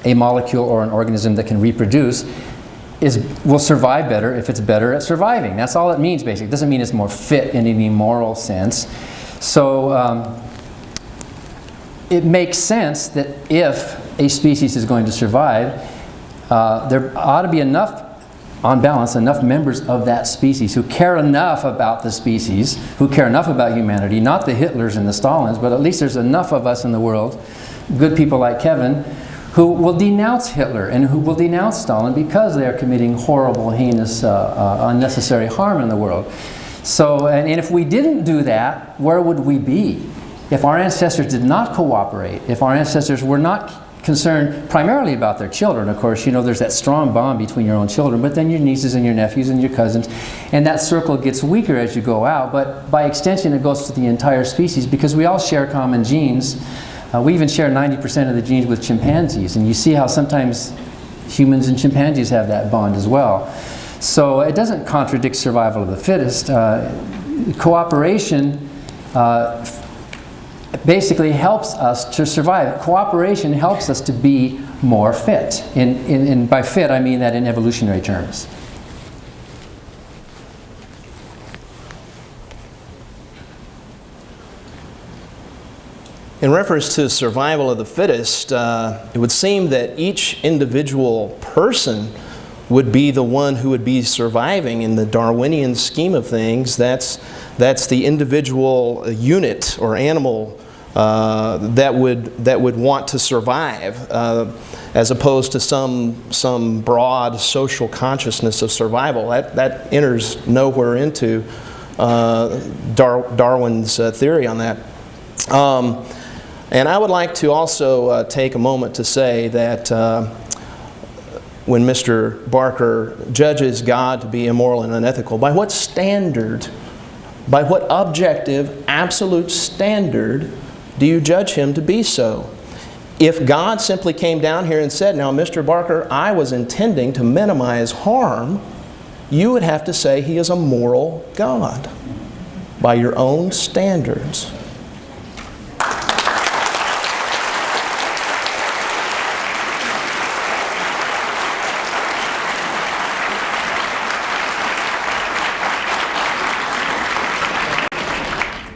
a molecule or an organism that can reproduce will survive better if it's better at surviving. That's all it means, basically. It doesn't mean it's more fit in any moral sense. So it makes sense that if a species is going to survive, there ought to be enough, on balance, enough members of that species who care enough about the species, who care enough about humanity, not the Hitlers and the Stalins, but at least there's enough of us in the world, good people like Kevin, who will denounce Hitler and who will denounce Stalin because they are committing horrible, heinous, unnecessary harm in the world. So, and if we didn't do that, where would we be? If our ancestors did not cooperate, if our ancestors were not concerned primarily about their children, of course, there's that strong bond between your own children, but then your nieces and your nephews and your cousins, and that circle gets weaker as you go out, but by extension it goes to the entire species because we all share common genes. We even share 90% of the genes with chimpanzees, and you see how sometimes humans and chimpanzees have that bond as well. So it doesn't contradict survival of the fittest. Cooperation basically helps us to survive. Cooperation helps us to be more fit. And by fit, I mean that in evolutionary terms. In reference to survival of the fittest, it would seem that each individual person would be the one who would be surviving in the Darwinian scheme of things. That's the individual unit or animal that would want to survive, as opposed to some broad social consciousness of survival. That enters nowhere into Darwin's theory on that. And I would like to also take a moment to say that when Mr. Barker judges God to be immoral and unethical, by what standard, by what objective, absolute standard do you judge him to be so? If God simply came down here and said, now, Mr. Barker, I was intending to minimize harm, you would have to say he is a moral God by your own standards.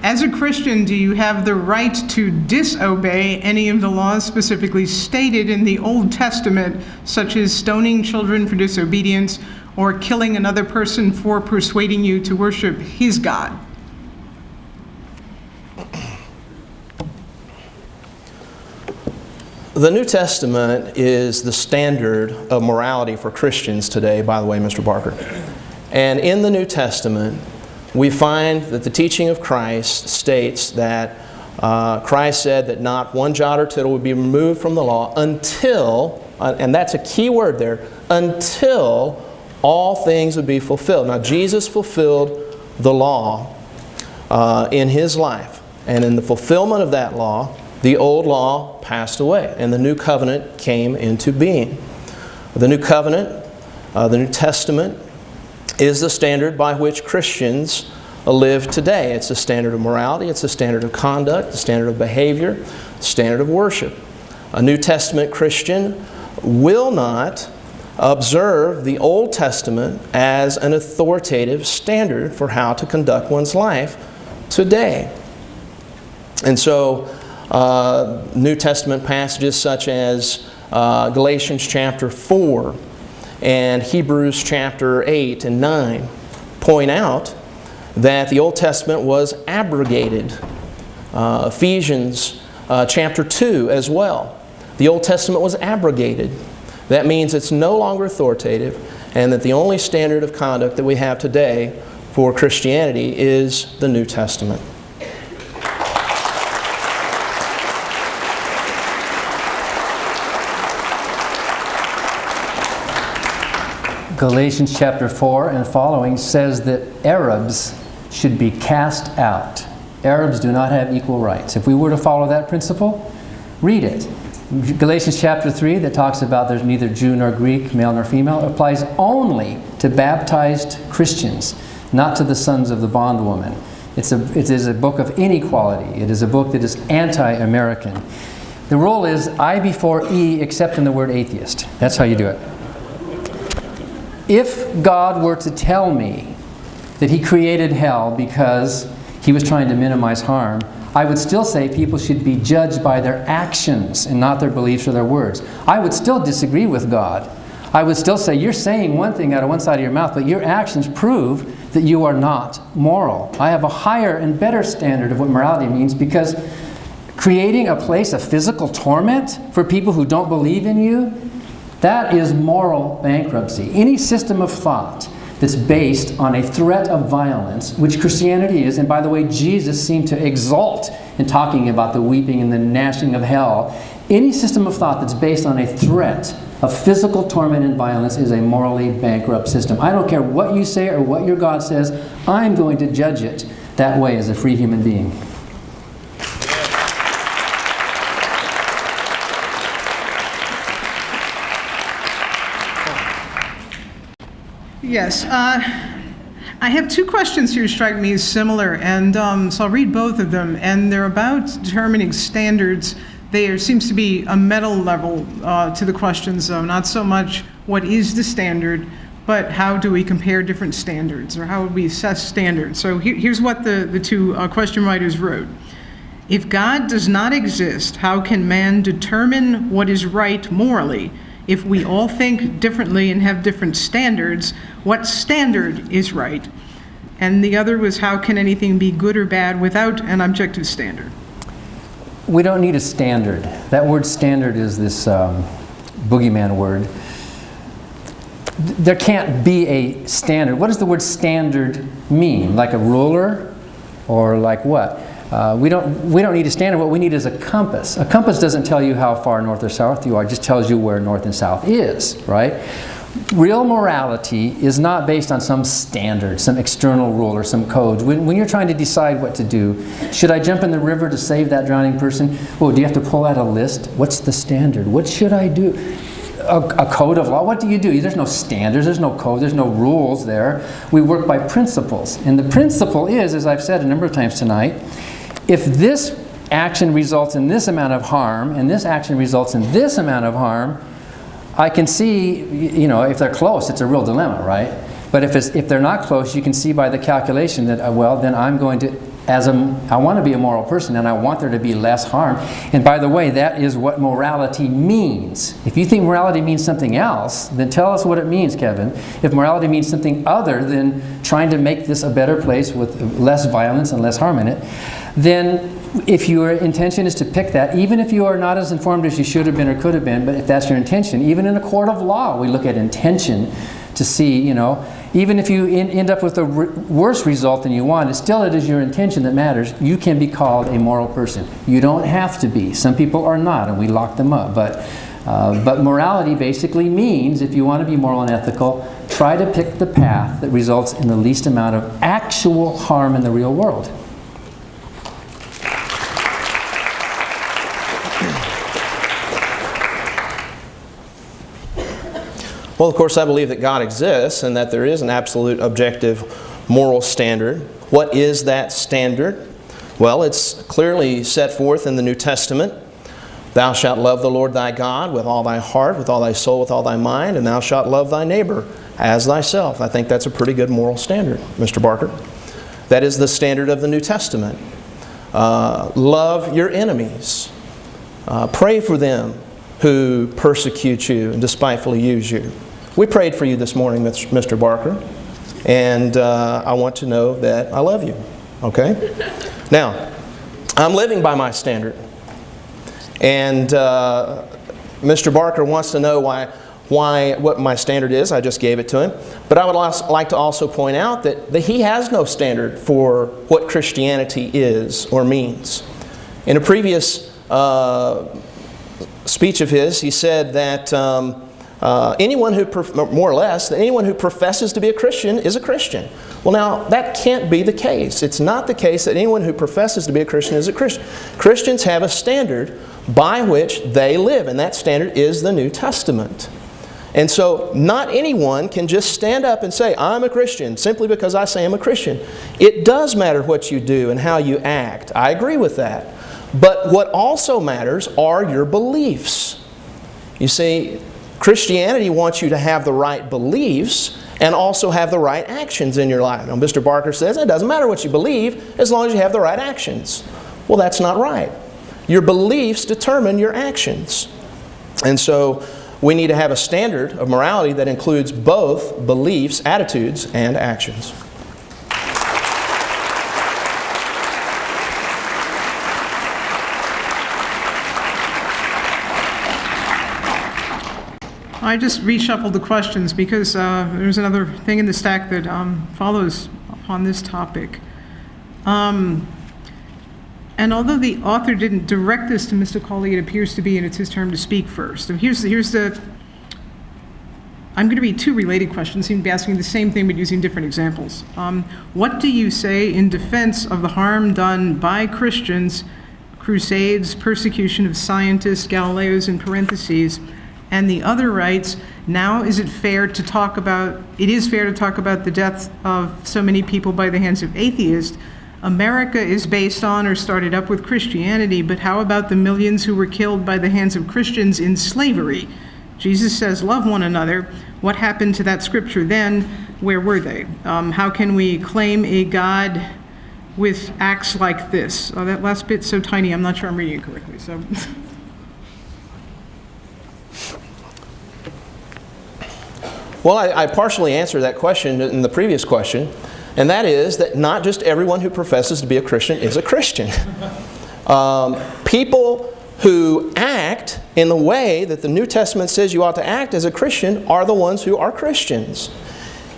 As a Christian, do you have the right to disobey any of the laws specifically stated in the Old Testament, such as stoning children for disobedience or killing another person for persuading you to worship his God? The New Testament is the standard of morality for Christians today, by the way, Mr. Barker. And in the New Testament, we find that the teaching of Christ states that Christ said that not one jot or tittle would be removed from the law until, and that's a key word there, until all things would be fulfilled. Now, Jesus fulfilled the law in His life. And in the fulfillment of that law, the old law passed away and the new covenant came into being. The new covenant, the New Testament, is the standard by which Christians live today. It's a standard of morality, it's a standard of conduct, a standard of behavior, a standard of worship. A New Testament Christian will not observe the Old Testament as an authoritative standard for how to conduct one's life today. And so, New Testament passages such as Galatians chapter 4 and Hebrews chapter 8 and 9 point out that the Old Testament was abrogated. Ephesians chapter 2 as well. The Old Testament was abrogated. That means it's no longer authoritative, and that the only standard of conduct that we have today for Christianity is the New Testament. Galatians chapter 4 and following says that Arabs should be cast out. Arabs do not have equal rights. If we were to follow that principle, read it. Galatians chapter 3 that talks about there's neither Jew nor Greek, male nor female, applies only to baptized Christians, not to the sons of the bondwoman. It is a book of inequality. It is a book that is anti-American. The rule is I before E except in the word atheist. That's how you do it. If God were to tell me that He created hell because He was trying to minimize harm, I would still say people should be judged by their actions and not their beliefs or their words. I would still disagree with God. I would still say, you're saying one thing out of one side of your mouth, but your actions prove that you are not moral. I have a higher and better standard of what morality means, because creating a place of physical torment for people who don't believe in you, that is moral bankruptcy. Any system of thought that's based on a threat of violence, which Christianity is, and by the way, Jesus seemed to exult in talking about the weeping and the gnashing of hell. Any system of thought that's based on a threat of physical torment and violence is a morally bankrupt system. I don't care what you say or what your God says, I'm going to judge it that way as a free human being. Yes. I have two questions here strike me as similar, and so I'll read both of them. And they're about determining standards. There seems to be a meta level to the questions, though. Not so much what is the standard, but how do we compare different standards, or how would we assess standards? So here's what the two question writers wrote. If God does not exist, how can man determine what is right morally? If we all think differently and have different standards, what standard is right? And the other was, how can anything be good or bad without an objective standard? We don't need a standard. That word standard is this boogeyman word. There can't be a standard. What does the word standard mean? Like a ruler? Or like what? We don't need a standard. What we need is a compass. A compass doesn't tell you how far north or south you are. It just tells you where north and south is, right? Real morality is not based on some standard, some external rule or some codes. When you're trying to decide what to do, should I jump in the river to save that drowning person? Oh, do you have to pull out a list? What's the standard? What should I do? A code of law. What do? There's no standards, there's no code, there's no rules there. We work by principles. And the principle is, as I've said a number of times tonight, if this action results in this amount of harm, and this action results in this amount of harm, I can see, if they're close, it's a real dilemma, right? But if they're not close, you can see by the calculation that, then I'm going to, I want to be a moral person, and I want there to be less harm. And by the way, that is what morality means. If you think morality means something else, then tell us what it means, Kevin. If morality means something other than trying to make this a better place with less violence and less harm in it, then if your intention is to pick that, even if you are not as informed as you should have been or could have been, but if that's your intention, even in a court of law, we look at intention to see, even if you end up with a worse result than you want, it is your intention that matters. You can be called a moral person. You don't have to be. Some people are not, and we lock them up. But morality basically means, if you want to be moral and ethical, try to pick the path that results in the least amount of actual harm in the real world. Well, of course, I believe that God exists and that there is an absolute objective moral standard. What is that standard? Well, it's clearly set forth in the New Testament. Thou shalt love the Lord thy God with all thy heart, with all thy soul, with all thy mind, and thou shalt love thy neighbor as thyself. I think that's a pretty good moral standard, Mr. Barker. That is the standard of the New Testament. Love your enemies. Pray for them who persecute you and despitefully use you. We prayed for you this morning, Mr. Barker, and I want to know that I love you, okay? Now, I'm living by my standard, and Mr. Barker wants to know what my standard is. I just gave it to him. But I would like to also point out that he has no standard for what Christianity is or means. In a previous speech of his, he said that anyone who professes to be a Christian is a Christian. Well, now, that can't be the case. It's not the case that anyone who professes to be a Christian is a Christian. Christians have a standard by which they live, and that standard is the New Testament. And so, not anyone can just stand up and say, I'm a Christian, simply because I say I'm a Christian. It does matter what you do and how you act. I agree with that. But what also matters are your beliefs. You see, Christianity wants you to have the right beliefs and also have the right actions in your life. Now, Mr. Barker says it doesn't matter what you believe as long as you have the right actions. Well, that's not right. Your beliefs determine your actions. And so we need to have a standard of morality that includes both beliefs, attitudes, and actions. I just reshuffled the questions because there's another thing in the stack that follows upon this topic. And although the author didn't direct this to Mr. Collie, it appears to be, and it's his turn to speak first. And here's the I'm going to read two related questions. Seem to be asking the same thing but using different examples. What do you say in defense of the harm done by Christians, crusades, persecution of scientists, Galileos in parentheses, and the other writes, now it is fair to talk about the death of so many people by the hands of atheists. America is based on or started up with Christianity, but how about the millions who were killed by the hands of Christians in slavery? Jesus says, love one another. What happened to that scripture then? Where were they? How can we claim a God with acts like this? Oh, that last bit's so tiny, I'm not sure I'm reading it correctly. So, Well, I partially answered that question in the previous question, and that is that not just everyone who professes to be a Christian is a Christian. People who act in the way that the New Testament says you ought to act as a Christian are the ones who are Christians.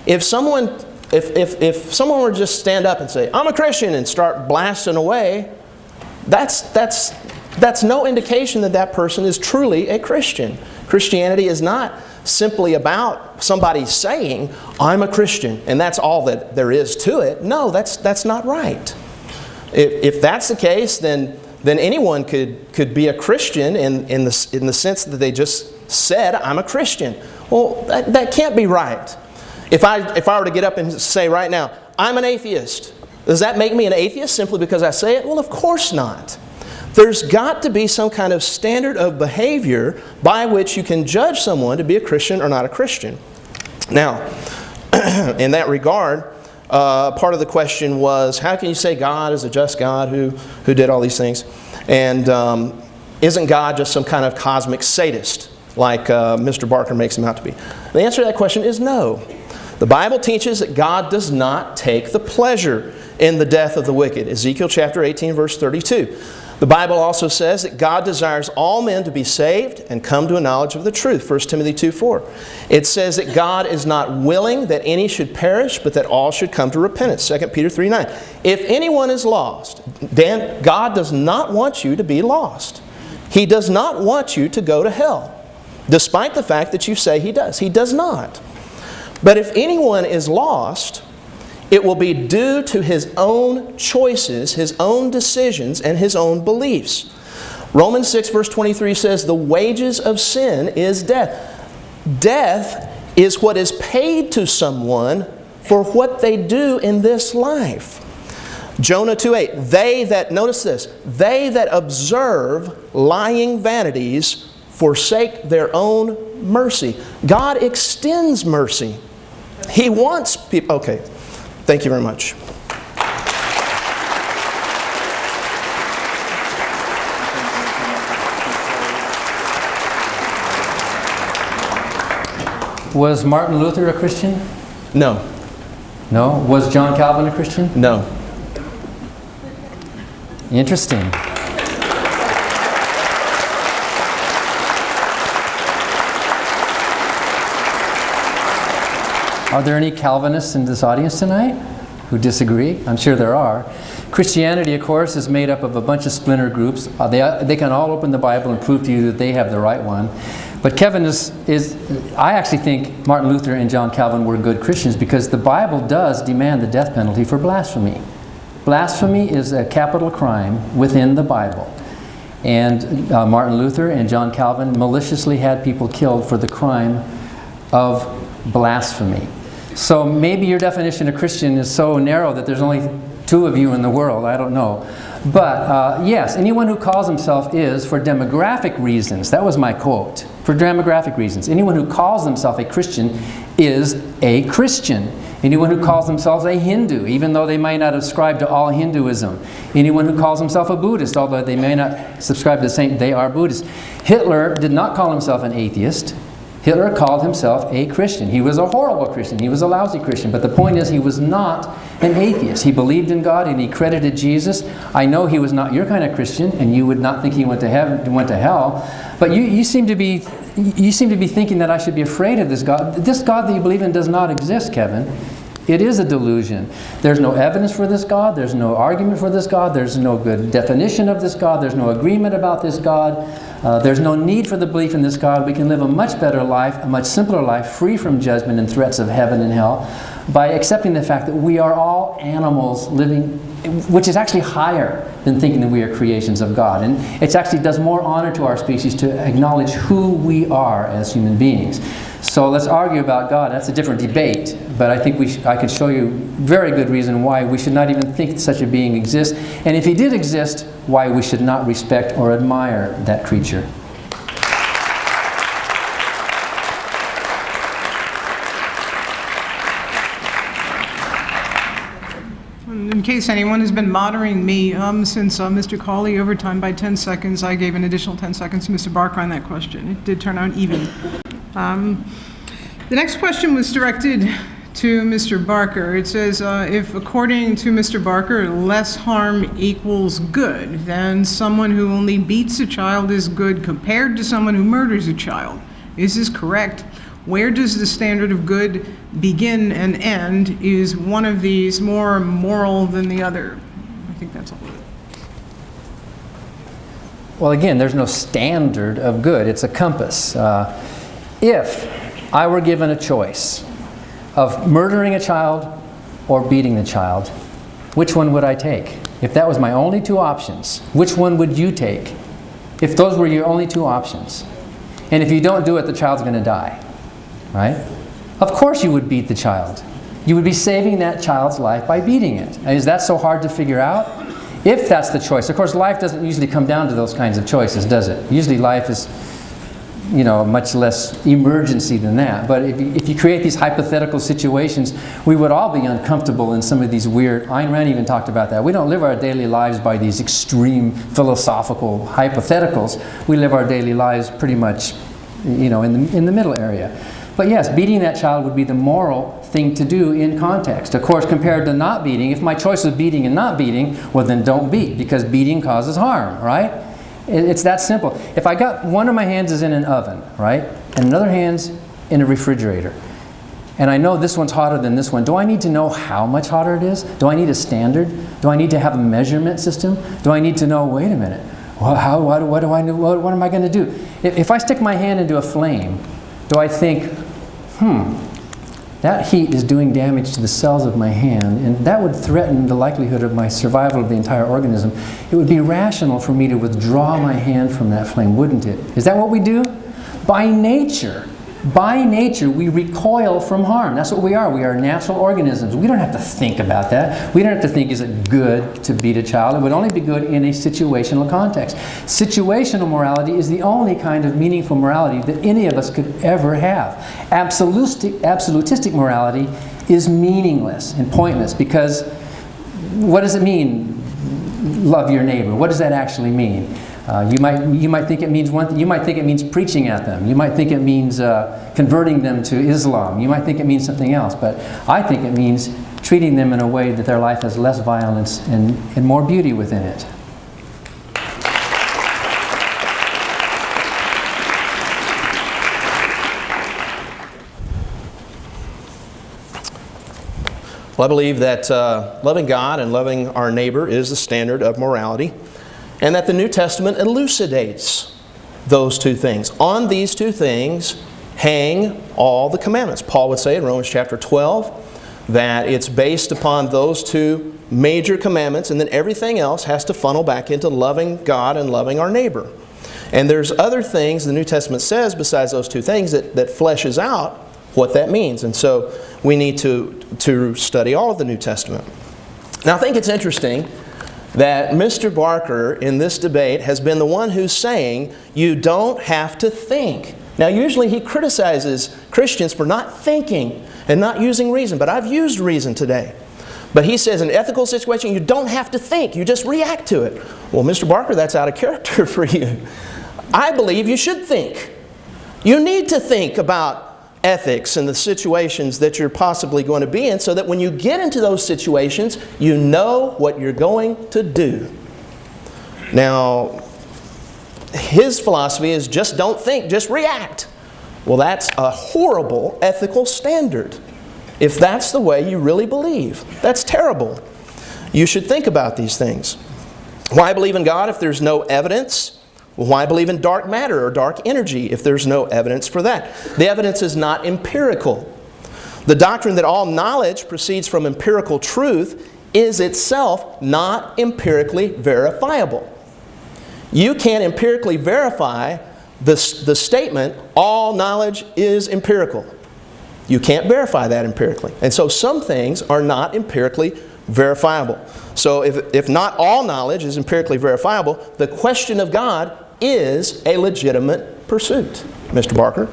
If someone were to just stand up and say, "I'm a Christian," and start blasting away, that's no indication that that person is truly a Christian. Christianity is not simply about somebody saying, "I'm a Christian," and that's all that there is to it. No, that's not right. If that's the case, then anyone could be a Christian in the sense that they just said, "I'm a Christian." Well, that can't be right. If I were to get up and say right now, "I'm an atheist," does that make me an atheist simply because I say it? Well, of course not. There's got to be some kind of standard of behavior by which you can judge someone to be a Christian or not a Christian. Now, in that regard, part of the question was, how can you say God is a just God who did all these things? And isn't God just some kind of cosmic sadist like Mr. Barker makes him out to be? The answer to that question is no. The Bible teaches that God does not take the pleasure in the death of the wicked. Ezekiel chapter 18, verse 32. The Bible also says that God desires all men to be saved and come to a knowledge of the truth. 1 Timothy 2:4. It says that God is not willing that any should perish, but that all should come to repentance. 2 Peter 3:9. If anyone is lost, then God does not want you to be lost. He does not want you to go to hell, despite the fact that you say He does. He does not. But if anyone is lost, it will be due to his own choices, his own decisions, and his own beliefs. Romans 6 verse 23 says, "The wages of sin is death." Death is what is paid to someone for what they do in this life. Jonah 2:8, notice this, "They that observe lying vanities forsake their own mercy." God extends mercy. He wants people... Okay. Thank you very much. Was Martin Luther a Christian? No. No. Was John Calvin a Christian? No. Interesting. Are there any Calvinists in this audience tonight who disagree? I'm sure there are. Christianity, of course, is made up of a bunch of splinter groups. They can all open the Bible and prove to you that they have the right one. But Kevin I actually think Martin Luther and John Calvin were good Christians because the Bible does demand the death penalty for blasphemy. Blasphemy is a capital crime within the Bible. And Martin Luther and John Calvin maliciously had people killed for the crime of blasphemy. So maybe your definition of Christian is so narrow that there's only two of you in the world. I don't know. But yes, anyone who calls himself is, for demographic reasons, that was my quote, for demographic reasons, anyone who calls themselves a Christian is a Christian. Anyone who calls themselves a Hindu, even though they might not ascribe to all Hinduism. Anyone who calls himself a Buddhist, although they may not subscribe to the same, they are Buddhists. Hitler did not call himself an atheist. Hitler called himself a Christian. He was a horrible Christian. He was a lousy Christian. But the point is, he was not an atheist. He believed in God and he credited Jesus. I know he was not your kind of Christian, and you would not think he went to heaven, went to hell. But you seem to be thinking that I should be afraid of this God. This God that you believe in does not exist, Kevin. It is a delusion. There's no evidence for this God. There's no argument for this God. There's no good definition of this God. There's no agreement about this God. There's no need for the belief in this God. We can live a much better life, a much simpler life, free from judgment and threats of heaven and hell, by accepting the fact that we are all animals living, which is actually higher than thinking that we are creations of God. And it actually does more honor to our species to acknowledge who we are as human beings. So let's argue about God. That's a different debate. But I think I could show you very good reason why we should not even think such a being exists. And if he did exist, why we should not respect or admire that creature. In case anyone has been monitoring me, since Mr. Collie overtime by 10 seconds, I gave an additional 10 seconds to Mr. Barker on that question. It did turn out even. The next question was directed to Mr. Barker. It says, if according to Mr. Barker, less harm equals good, then someone who only beats a child is good compared to someone who murders a child. Is this correct? Where does the standard of good begin and end? Is one of these more moral than the other? I think that's all. Well, again, there's no standard of good. It's a compass. If I were given a choice of murdering a child or beating the child, which one would I take? If that was my only two options, which one would you take? If those were your only two options. And if you don't do it, the child's going to die. Right? Of course you would beat the child. You would be saving that child's life by beating it. Is that so hard to figure out? If that's the choice. Of course, life doesn't usually come down to those kinds of choices, does it? Usually life is, much less emergency than that. But if you create these hypothetical situations, we would all be uncomfortable in some of these weird, Ayn Rand even talked about that. We don't live our daily lives by these extreme philosophical hypotheticals. We live our daily lives pretty much, in the middle area. But yes, beating that child would be the moral thing to do in context. Of course, compared to not beating, if my choice was beating and not beating, well then don't beat, because beating causes harm, right? It's that simple. If I got one of my hands is in an oven, right? And another hand's in a refrigerator, and I know this one's hotter than this one, do I need to know how much hotter it is? Do I need a standard? Do I need to have a measurement system? Do I need to know, wait a minute, well, what am I going to do? If I stick my hand into a flame, do I think, that heat is doing damage to the cells of my hand, and that would threaten the likelihood of my survival of the entire organism. It would be rational for me to withdraw my hand from that flame, wouldn't it? Is that what we do? By nature, we recoil from harm. That's what we are. We are natural organisms. We don't have to think about that. We don't have to think, is it good to beat a child? It would only be good in a situational context. Situational morality is the only kind of meaningful morality that any of us could ever have. Absolutistic morality is meaningless and pointless, because what does it mean, love your neighbor? What does that actually mean? You might think it means one thing. You might think it means preaching at them. You might think it means converting them to Islam. You might think it means something else. But I think it means treating them in a way that their life has less violence and more beauty within it. Well, I believe that loving God and loving our neighbor is the standard of morality, and that the New Testament elucidates those two things. On these two things hang all the commandments. Paul would say in Romans chapter 12 that it's based upon those two major commandments, and then everything else has to funnel back into loving God and loving our neighbor. And there's other things the New Testament says besides those two things that fleshes out what that means. And so we need to study all of the New Testament. Now, I think it's interesting that Mr. Barker in this debate has been the one who's saying you don't have to think. Now, usually he criticizes Christians for not thinking and not using reason, but I've used reason today. But he says in an ethical situation you don't have to think, you just react to it. Well, Mr. Barker, that's out of character for you. I believe you should think. You need to think about ethics and the situations that you're possibly going to be in, so that when you get into those situations, you know what you're going to do. Now, his philosophy is just don't think, just react. Well, that's a horrible ethical standard. If that's the way you really believe, that's terrible. You should think about these things. Why believe in God if there's no evidence? Well, why believe in dark matter or dark energy if there's no evidence for that? The evidence is not empirical. The doctrine that all knowledge proceeds from empirical truth is itself not empirically verifiable. You can't empirically verify the statement, all knowledge is empirical. You can't verify that empirically. And so some things are not empirically verifiable. So if not all knowledge is empirically verifiable, the question of God is a legitimate pursuit. Mr. Barker?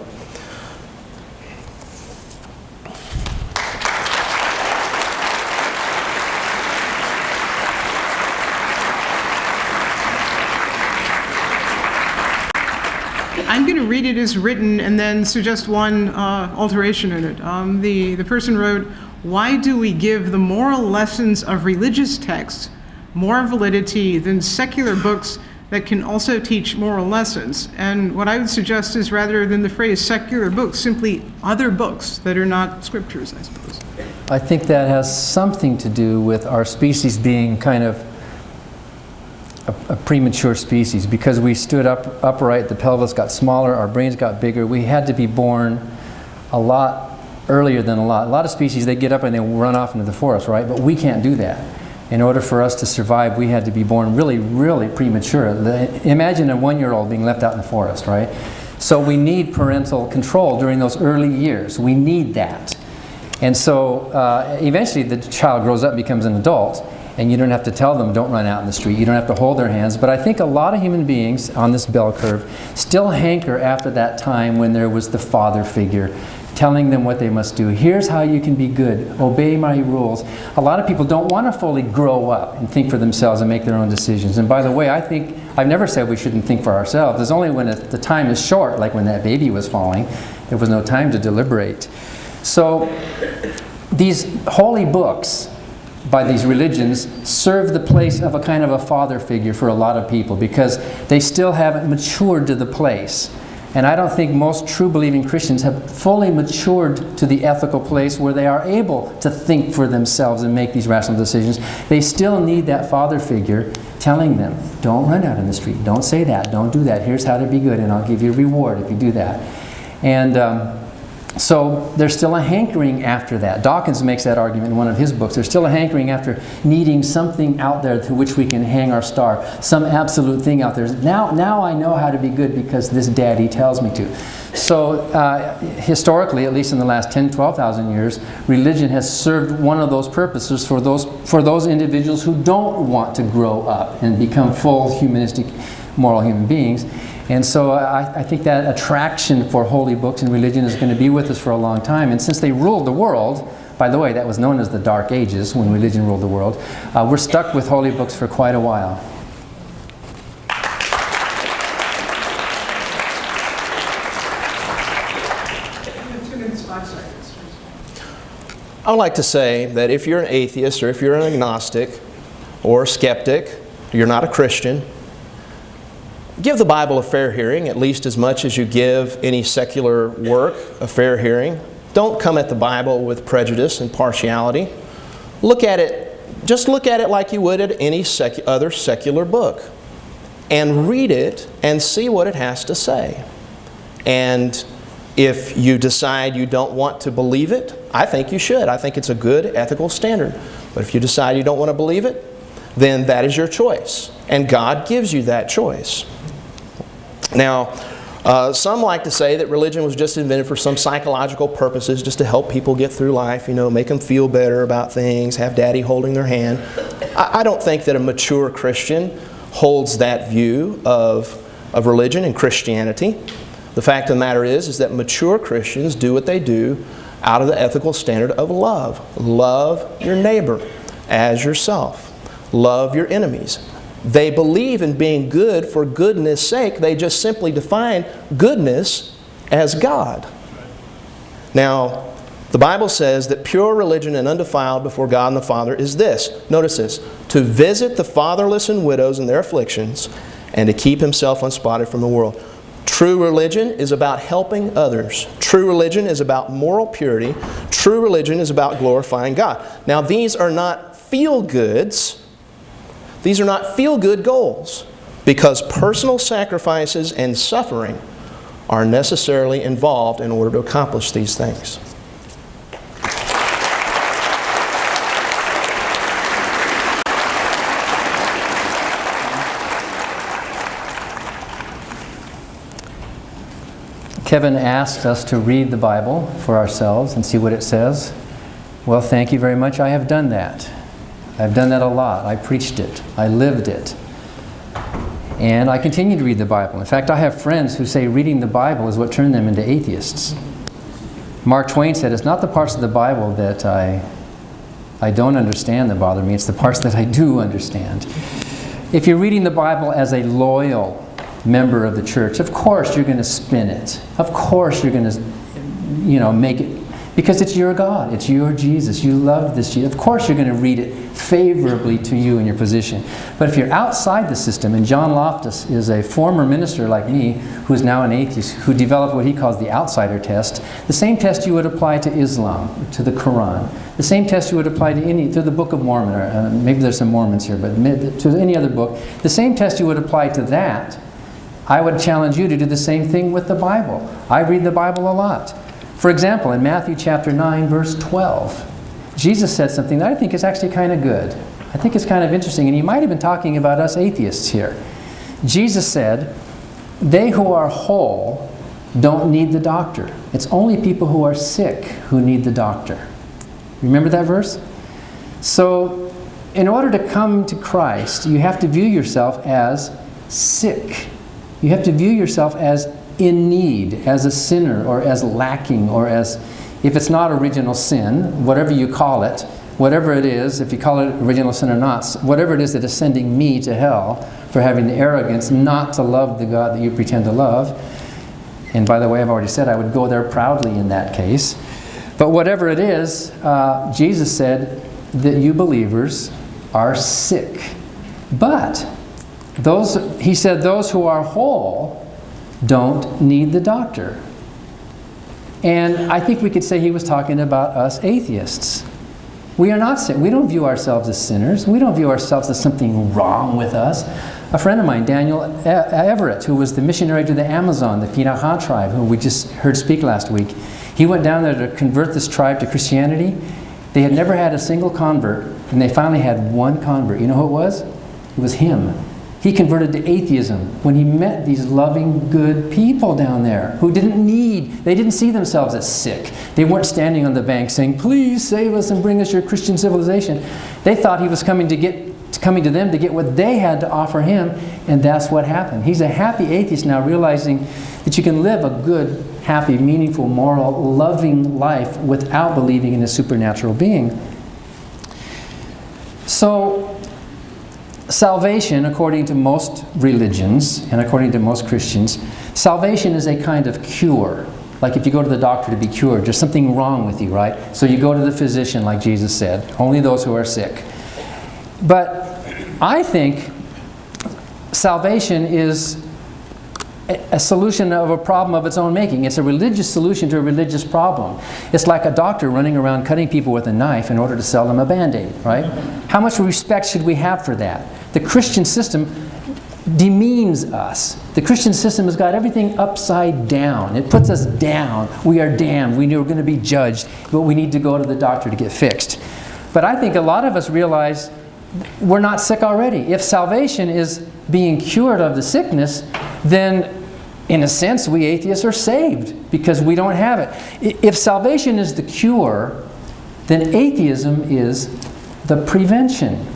I'm going to read it as written and then suggest one alteration in it. The person wrote, "Why do we give the moral lessons of religious texts more validity than secular books that can also teach moral lessons?" And what I would suggest is, rather than the phrase secular books, simply other books that are not scriptures, I suppose. I think that has something to do with our species being kind of a premature species. Because we stood upright, the pelvis got smaller, our brains got bigger. We had to be born a lot earlier than a lot of species. They get up and they run off into the forest, right? But we can't do that. In order for us to survive, we had to be born really, really premature. Imagine a 1-year-old being left out in the forest, right? So we need parental control during those early years. We need that. And so eventually the child grows up and becomes an adult, and you don't have to tell them, don't run out in the street. You don't have to hold their hands. But I think a lot of human beings on this bell curve still hanker after that time when there was the father figure telling them what they must do. Here's how you can be good. Obey my rules. A lot of people don't want to fully grow up and think for themselves and make their own decisions. And by the way, I've never said we shouldn't think for ourselves. It's only when the time is short, like when that baby was falling, there was no time to deliberate. So these holy books by these religions serve the place of a kind of a father figure for a lot of people, because they still haven't matured to the place. And I don't think most true believing Christians have fully matured to the ethical place where they are able to think for themselves and make these rational decisions. They still need that father figure telling them, don't run out in the street, don't say that, don't do that, here's how to be good, and I'll give you a reward if you do that. And so there's still a hankering after that. Dawkins makes that argument in one of his books. There's still a hankering after needing something out there to which we can hang our star, some absolute thing out there. Now I know how to be good because this daddy tells me to. So historically, at least in the last 10, 12,000 years, religion has served one of those purposes for those individuals who don't want to grow up and become full humanistic, moral human beings. And so I think that attraction for holy books and religion is going to be with us for a long time. And since they ruled the world, by the way, that was known as the Dark Ages when religion ruled the world, we're stuck with holy books for quite a while. I would like to say that if you're an atheist, or if you're an agnostic, or a skeptic, you're not a Christian, give the Bible a fair hearing, at least as much as you give any secular work a fair hearing. Don't come at the Bible with prejudice and partiality. Look at it, just look at it like you would at any other secular book. And read it and see what it has to say. And if you decide you don't want to believe it, I think you should. I think it's a good ethical standard. But if you decide you don't want to believe it, then that is your choice. And God gives you that choice. Now, some like to say that religion was just invented for some psychological purposes, just to help people get through life, make them feel better about things, have daddy holding their hand. I don't think that a mature Christian holds that view of religion and Christianity. The fact of the matter is that mature Christians do what they do out of the ethical standard of love. Love your neighbor as yourself. Love your enemies. They believe in being good for goodness' sake. They just simply define goodness as God. Now, the Bible says that pure religion and undefiled before God and the Father is this. Notice this. To visit the fatherless and widows in their afflictions, and to keep himself unspotted from the world. True religion is about helping others. True religion is about moral purity. True religion is about glorifying God. Now, these are not feel-goods. These are not feel-good goals, because personal sacrifices and suffering are necessarily involved in order to accomplish these things. Kevin asked us to read the Bible for ourselves and see what it says. Well, thank you very much. I have done that. I've done that a lot. I preached it. I lived it. And I continue to read the Bible. In fact, I have friends who say reading the Bible is what turned them into atheists. Mark Twain said, it's not the parts of the Bible that I don't understand that bother me. It's the parts that I do understand. If you're reading the Bible as a loyal member of the church, of course you're going to spin it. Of course you're going to, make it, because it's your God, it's your Jesus. You love this Jesus. Of course you're going to read it favorably to you and your position. But if you're outside the system, and John Loftus is a former minister like me, who's now an atheist, who developed what he calls the outsider test, the same test you would apply to Islam, to the Quran, the same test you would apply to the Book of Mormon, or maybe there's some Mormons here, but to any other book, the same test you would apply to that, I would challenge you to do the same thing with the Bible. I read the Bible a lot. For example, in Matthew chapter 9, verse 12, Jesus said something that I think is actually kind of good. I think it's kind of interesting, and he might have been talking about us atheists here. Jesus said, "They who are whole don't need the doctor. It's only people who are sick who need the doctor." Remember that verse? So, in order to come to Christ, you have to view yourself as sick. You have to view yourself as in need, as a sinner, or as lacking, or as, if it's not original sin, whatever you call it, whatever it is, if you call it original sin or not, whatever it is that is sending me to hell for having the arrogance not to love the God that you pretend to love. And by the way, I've already said I would go there proudly in that case. But whatever it is, Jesus said that you believers are sick. But he said those who are whole don't need the doctor. And I think we could say he was talking about us atheists. We are not sick. We don't view ourselves as sinners. We don't view ourselves as something wrong with us. A friend of mine, Daniel Everett, who was the missionary to the Amazon, the Piraha tribe, who we just heard speak last week, he went down there to convert this tribe to Christianity. They had never had a single convert, and they finally had one convert. You know who it was? It was him. He converted to atheism when he met these loving, good people down there who they didn't see themselves as sick. They weren't standing on the bank saying, "Please save us and bring us your Christian civilization." They thought he was coming to them to get what they had to offer him, and that's what happened. He's a happy atheist now, realizing that you can live a good, happy, meaningful, moral, loving life without believing in a supernatural being. So, salvation, according to most religions and according to most Christians, salvation is a kind of cure. Like if you go to the doctor to be cured, there's something wrong with you, right? So you go to the physician, like Jesus said, only those who are sick. But I think salvation is a solution of a problem of its own making. It's a religious solution to a religious problem. It's like a doctor running around cutting people with a knife in order to sell them a Band-Aid, right? How much respect should we have for that? The Christian system demeans us. The Christian system has got everything upside down. It puts us down. We are damned. We are going to be judged, but we need to go to the doctor to get fixed. But I think a lot of us realize we're not sick already. If salvation is being cured of the sickness, then in a sense we atheists are saved because we don't have it. If salvation is the cure, then atheism is the prevention.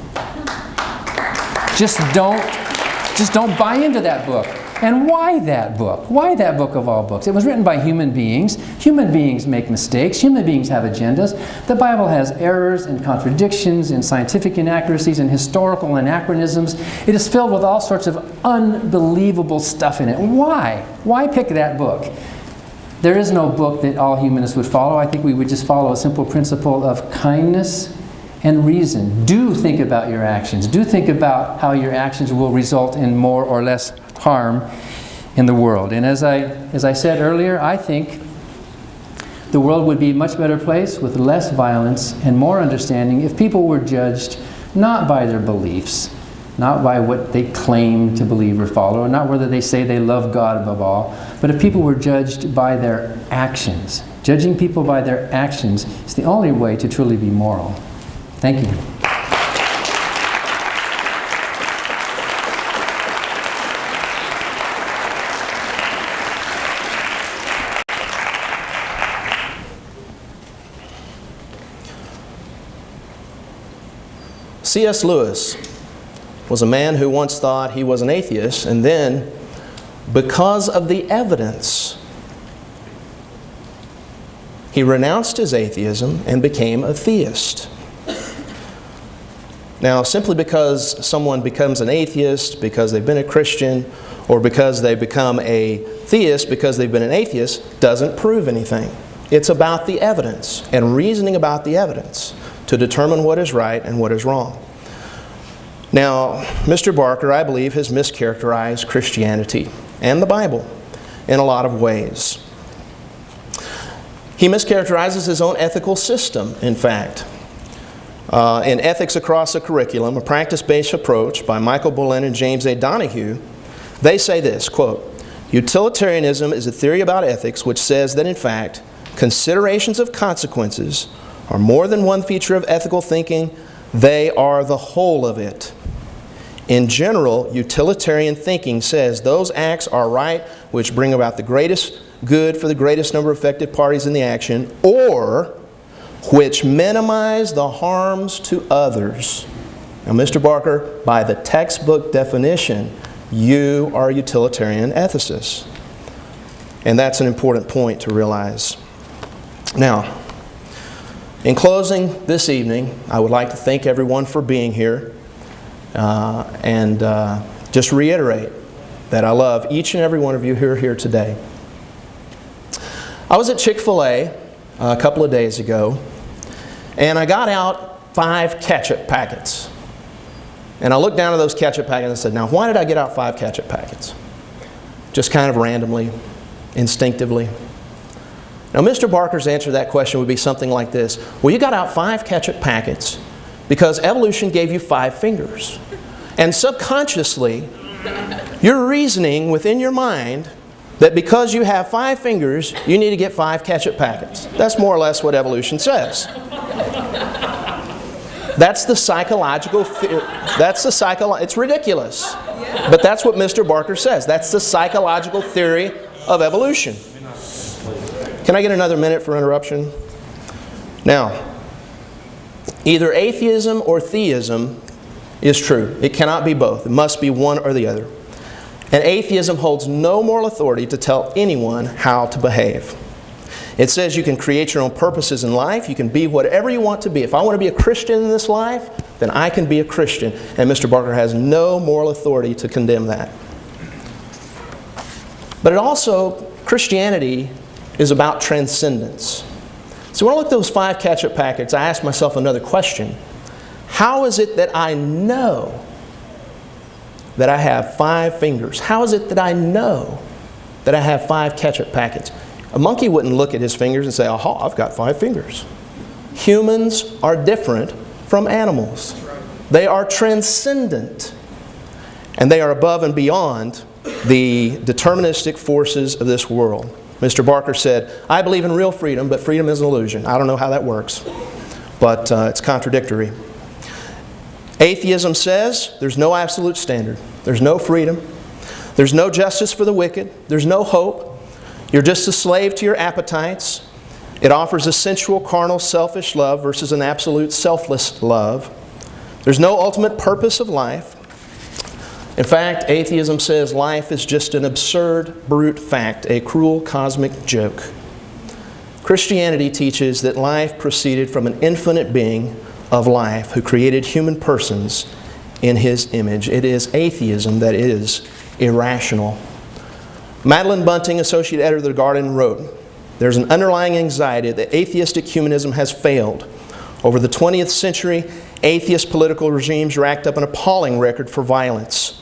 Just don't buy into that book. And why that book? Why that book of all books? It was written by human beings. Human beings make mistakes. Human beings have agendas. The Bible has errors and contradictions and scientific inaccuracies and historical anachronisms. It is filled with all sorts of unbelievable stuff in it. Why? Why pick that book? There is no book that all humanists would follow. I think we would just follow a simple principle of kindness and reason. Do think about your actions. Do think about how your actions will result in more or less harm in the world. And as I said earlier, I think the world would be a much better place with less violence and more understanding if people were judged not by their beliefs, not by what they claim to believe or follow, or not whether they say they love God above all, but if people were judged by their actions. Judging people by their actions is the only way to truly be moral. Thank you. C.S. Lewis was a man who once thought he was an atheist, and then, because of the evidence, he renounced his atheism and became a theist. Now, simply because someone becomes an atheist, because they've been a Christian, or because they become a theist because they've been an atheist doesn't prove anything. It's about the evidence and reasoning about the evidence to determine what is right and what is wrong. Now, Mr. Barker, I believe, has mischaracterized Christianity and the Bible in a lot of ways. He mischaracterizes his own ethical system, in fact. In Ethics Across the Curriculum, a practice-based approach by Michael Boleyn and James A. Donahue, they say this, quote, "Utilitarianism is a theory about ethics which says that, in fact, considerations of consequences are more than one feature of ethical thinking, they are the whole of it. In general, utilitarian thinking says those acts are right which bring about the greatest good for the greatest number of affected parties in the action, or which minimize the harms to others." Now, Mr. Barker, by the textbook definition, you are a utilitarian ethicist. And that's an important point to realize. Now, in closing this evening, I would like to thank everyone for being here and just reiterate that I love each and every one of you who are here today. I was at Chick-fil-A a couple of days ago, and I got out 5 ketchup packets. And I looked down at those ketchup packets and said, now why did I get out 5 ketchup packets? Just kind of randomly, instinctively. Now, Mr. Barker's answer to that question would be something like this. Well, you got out 5 ketchup packets because evolution gave you 5 fingers. And subconsciously, you're reasoning within your mind that because you have 5 fingers, you need to get 5 ketchup packets. That's more or less what evolution says. That's the psychological theory. It's ridiculous. But that's what Mr. Barker says. That's the psychological theory of evolution. Can I get another minute for interruption? Now, either atheism or theism is true. It cannot be both. It must be one or the other. And atheism holds no moral authority to tell anyone how to behave. It says you can create your own purposes in life. You can be whatever you want to be. If I want to be a Christian in this life, then I can be a Christian. And Mr. Barker has no moral authority to condemn that. But it also, Christianity is about transcendence. So when I look at those 5 ketchup packets, I ask myself another question. How is it that I know that I have 5 fingers? How is it that I know that I have 5 ketchup packets? A monkey wouldn't look at his fingers and say, aha, I've got 5 fingers. Humans are different from animals. They are transcendent. And they are above and beyond the deterministic forces of this world. Mr. Barker said, I believe in real freedom, but freedom is an illusion. I don't know how that works, but it's contradictory. Atheism says there's no absolute standard. There's no freedom. There's no justice for the wicked. There's no hope. You're just a slave to your appetites. It offers a sensual, carnal, selfish love versus an absolute, selfless love. There's no ultimate purpose of life. In fact, atheism says life is just an absurd, brute fact, a cruel cosmic joke. Christianity teaches that life proceeded from an infinite being of life who created human persons in His image. It is atheism that is irrational. Madeline Bunting, associate editor of The Guardian, wrote, there's an underlying anxiety that atheistic humanism has failed. Over the 20th century, atheist political regimes racked up an appalling record for violence.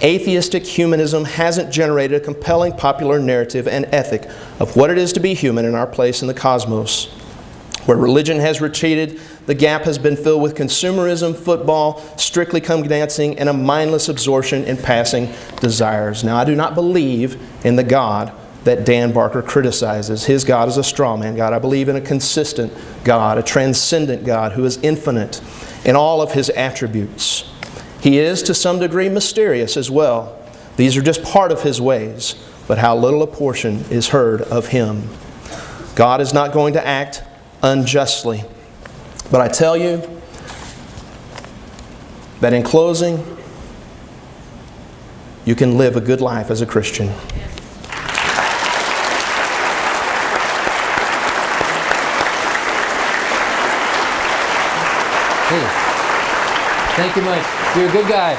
Atheistic humanism hasn't generated a compelling popular narrative and ethic of what it is to be human in our place in the cosmos. Where religion has retreated, the gap has been filled with consumerism, football, strictly come dancing, and a mindless absorption in passing desires. Now, I do not believe in the God that Dan Barker criticizes. His God is a straw man God. I believe in a consistent God, a transcendent God who is infinite in all of His attributes. He is, to some degree, mysterious as well. These are just part of His ways, but how little a portion is heard of Him. God is not going to act unjustly. But I tell you that in closing, you can live a good life as a Christian. Hey, thank you much. You're a good guy.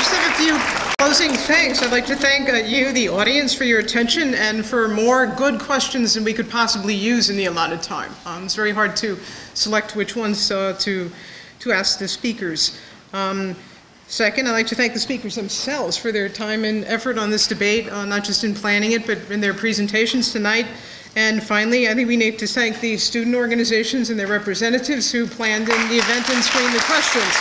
just have a few closing thanks. I'd like to thank you, the audience, for your attention and for more good questions than we could possibly use in the allotted time. It's very hard to select which ones to ask the speakers. Second, I'd like to thank the speakers themselves for their time and effort on this debate, not just in planning it, but in their presentations tonight. And finally, I think we need to thank the student organizations and their representatives who planned in the event and screened the questions.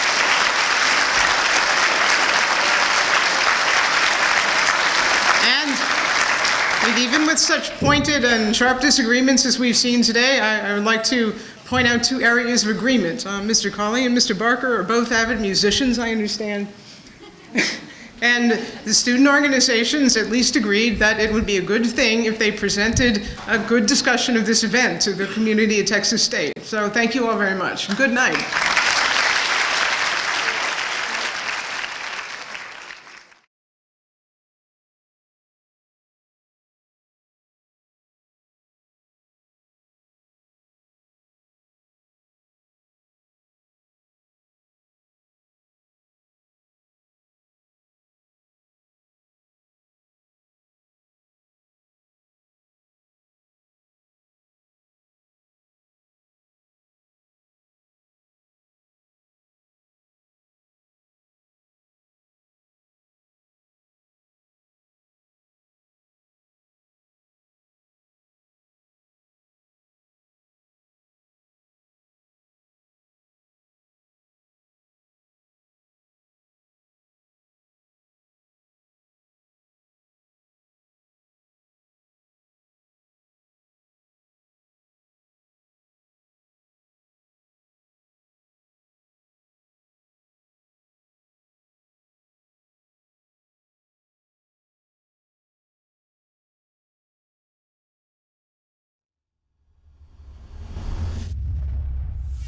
And even with such pointed and sharp disagreements as we've seen today, I would like to point out two areas of agreement. Mr. Collie and Mr. Barker are both avid musicians, I understand. And the student organizations at least agreed that it would be a good thing if they presented a good discussion of this event to the community of Texas State. So thank you all very much. Good night.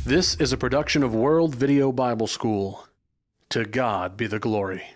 This is a production of World Video Bible School. To God be the glory.